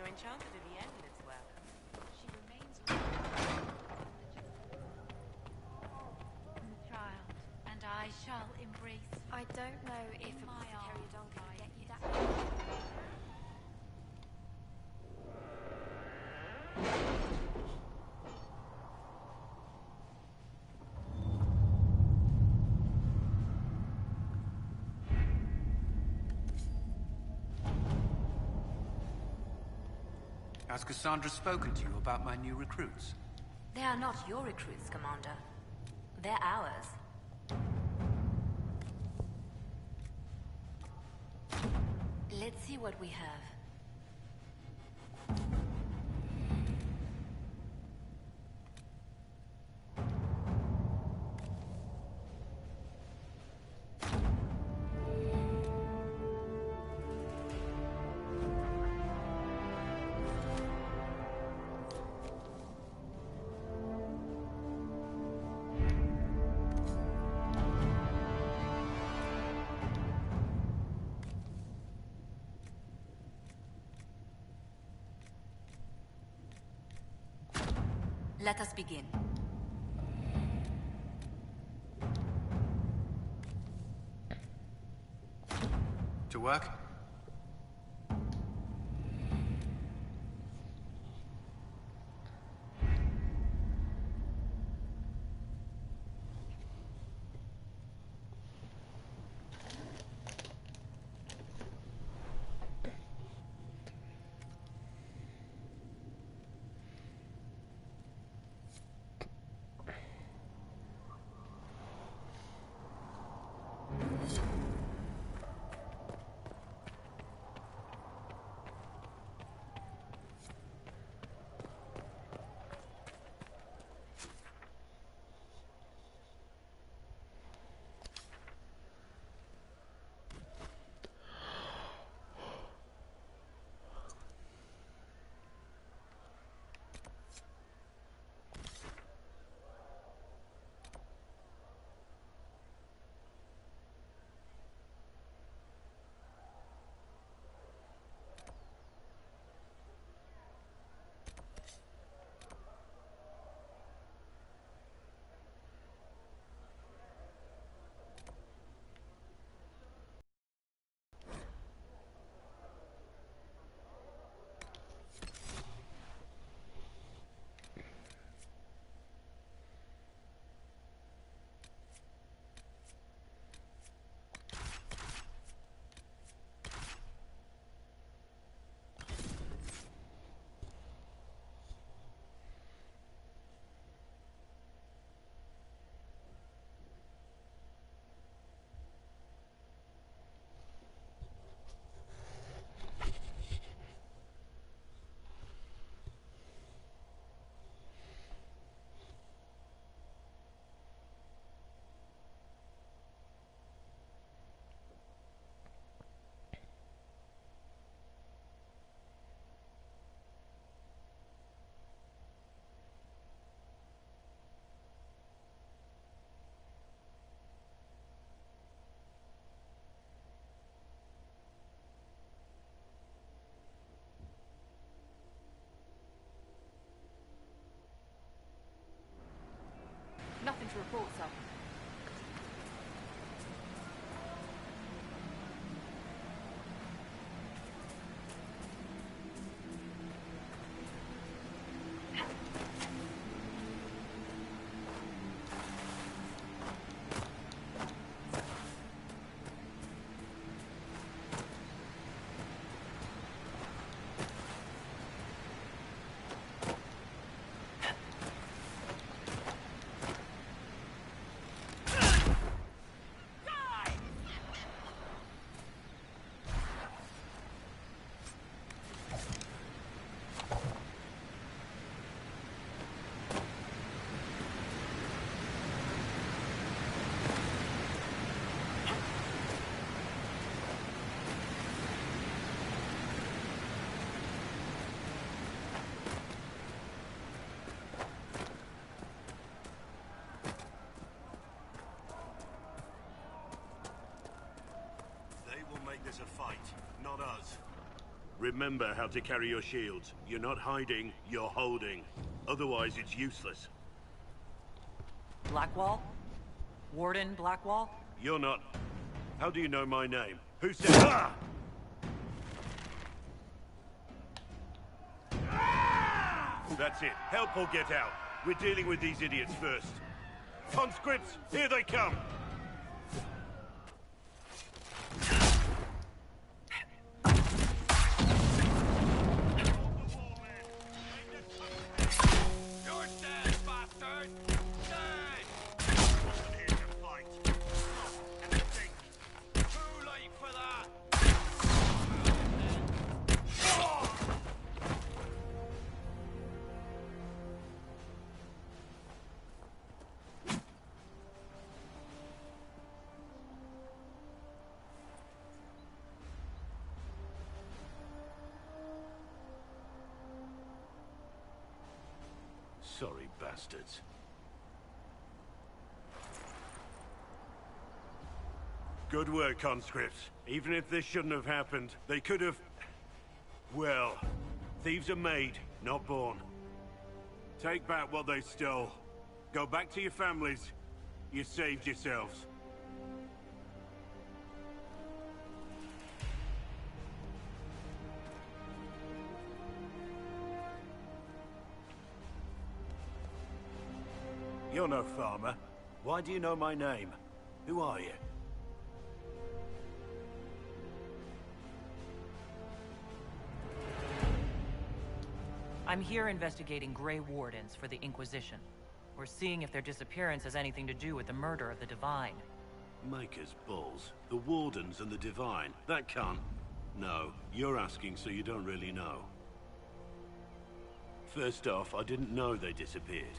M: Enchanted at the end, it's welcome. She remains
P: the child, and I shall embrace. I don't know if my Caridon can get you that.
K: Has Cassandra spoken to you about my new recruits?
L: They are not your recruits, Commander. They're ours. Let's see what we have. Let us begin.
K: To work?
B: Nothing to report, sir.
R: There's a fight, not us. Remember how to carry your shields. You're not hiding, you're holding. Otherwise, it's useless.
H: Blackwall? Warden Blackwall?
R: You're not... How do you know my name? Who said... Ah! That's it. Help or get out. We're dealing with these idiots first. Conscripts, here they come! Sorry, bastards. Good work, conscripts. Even if this shouldn't have happened, they could have... Well, thieves are made, not born. Take back what they stole. Go back to your families. You saved yourselves. You're no farmer. Why do you know my name? Who are you?
H: I'm here investigating Grey Wardens for the Inquisition. We're seeing if their disappearance has anything to do with the murder of the Divine.
R: Maker's balls. The Wardens and the Divine. That can't... No, you're asking so you don't really know. First off, I didn't know they disappeared.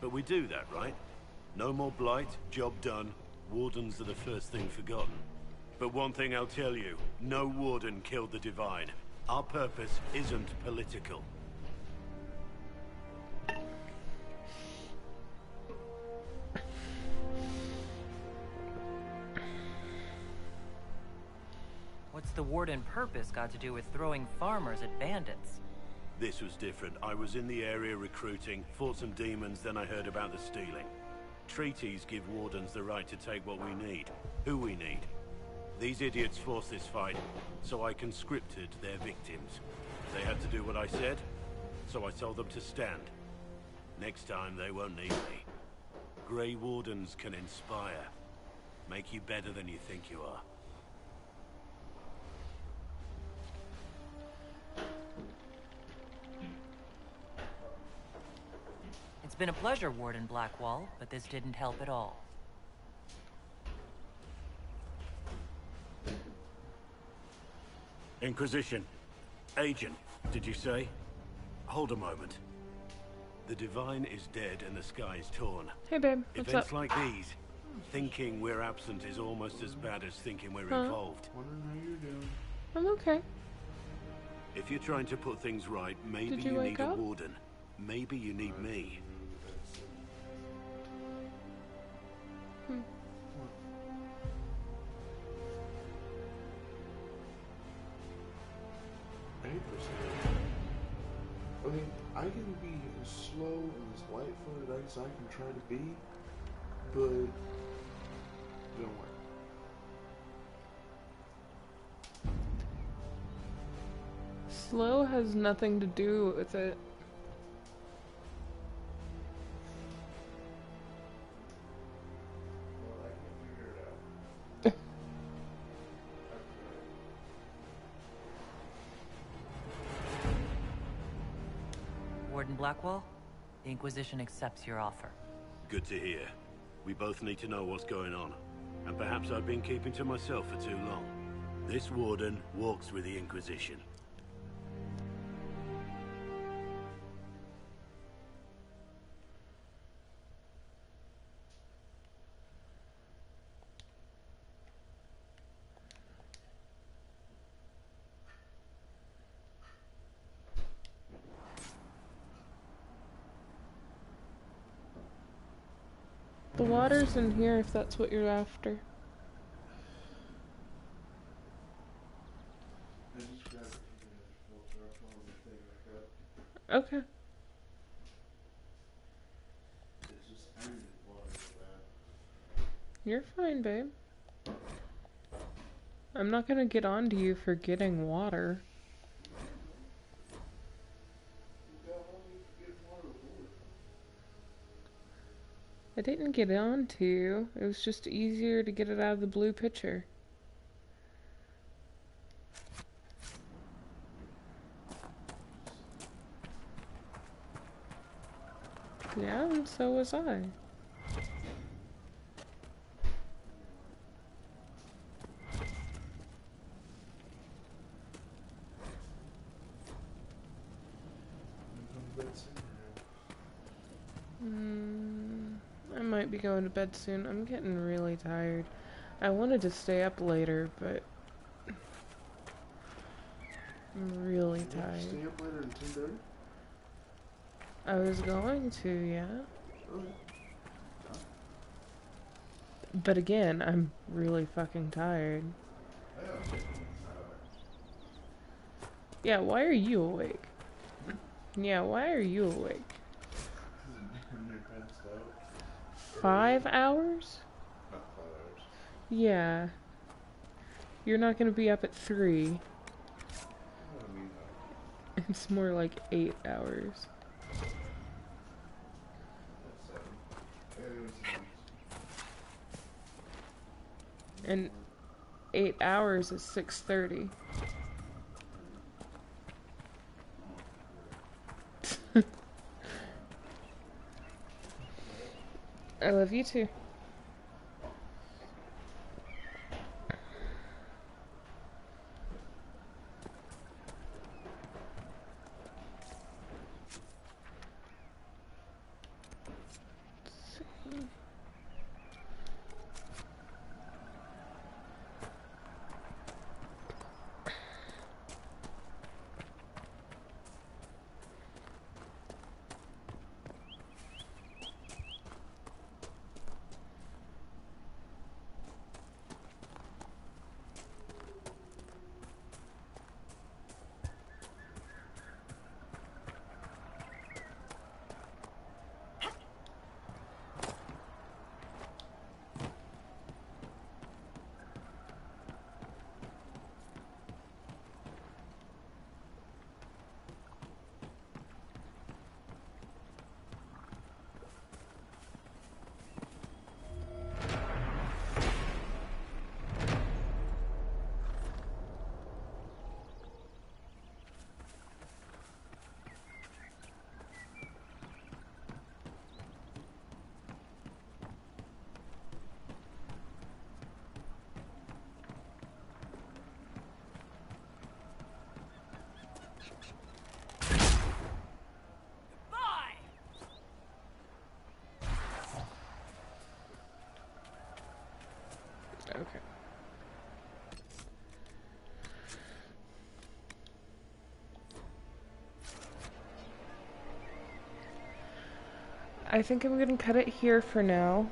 R: But we do that, right? No more blight, job done. Wardens are the first thing forgotten. But one thing I'll tell you, no Warden killed the Divine. Our purpose isn't political.
H: What's the Warden purpose got to do with throwing farmers at bandits?
R: This was different. I was in the area recruiting, fought some demons, then I heard about the stealing. Treaties give Wardens the right to take what we need, who we need. These idiots forced this fight, so I conscripted their victims. They had to do what I said, so I told them to stand. Next time, they won't need me. Grey Wardens can inspire. Make you better than you think you are.
H: It's been a pleasure, Warden Blackwall, but this didn't help at all.
R: Inquisition. Agent, did you say? Hold a moment. The Divine is dead and the sky is torn.
C: Hey babe, what's
R: Events
C: up?
R: like these, thinking we're absent is almost as bad as thinking we're involved.
C: I'm okay.
R: If you're trying to put things right, maybe
C: Did you
R: you
C: wake
R: need a
C: up?
R: warden. Maybe you need me.
S: I mean, I can be as slow and as light-footed as I can try to be,
I: but it don't work.
C: Slow has nothing to do with it.
I: Well, I can figure it out.
H: Warden Blackwell, the Inquisition accepts your offer.
R: Good to hear. We both need to know what's going on. And perhaps I've been keeping to myself for too long. This warden walks with the Inquisition.
C: The water's in here if that's what you're after.
I: I just grabbed it from the filter up on the thing back up.
C: Okay.
I: It's just I needed water so bad.
C: You're fine, babe. I'm not gonna get on to you for getting water. I didn't get on to you. It was just easier to get it out of the blue pitcher. Yeah, and so was I. I might be going to bed soon. I'm getting really tired. I wanted to stay up later, but I'm really tired.
I: Stay up later than 10:30?
C: I was going to, yeah.
I: Okay.
C: But again, I'm really fucking tired. Yeah, why are you awake? Yeah, why are you awake? 5 hours?
I: Not 5 hours.
C: Yeah. You're not gonna be up at 3. It's more like 8 hours. And 8 hours is 6:30. I love you too. Okay. I think I'm gonna cut it here for now.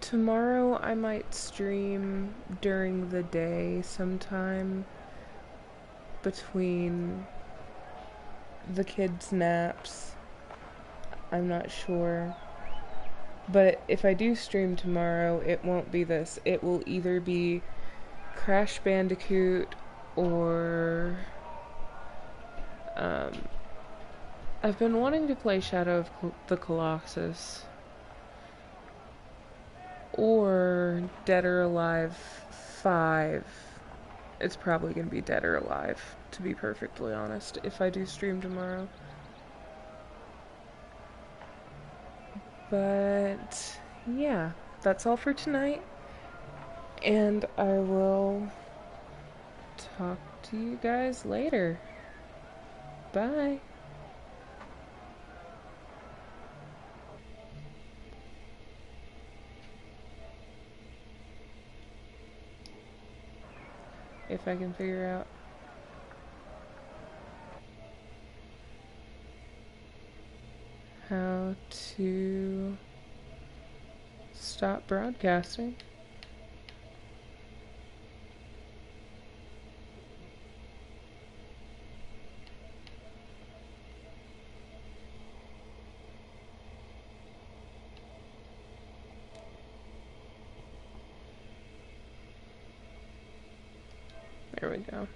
C: Tomorrow I might stream during the day sometime between the kids' naps. I'm not sure. But if I do stream tomorrow, it won't be this. It will either be Crash Bandicoot or... I've been wanting to play Shadow of the Colossus. Or Dead or Alive 5. It's probably going to be Dead or Alive, to be perfectly honest, if I do stream tomorrow. But, yeah, that's all for tonight. And I will talk to you guys later. Bye. If I can figure out how to stop broadcasting. There we go.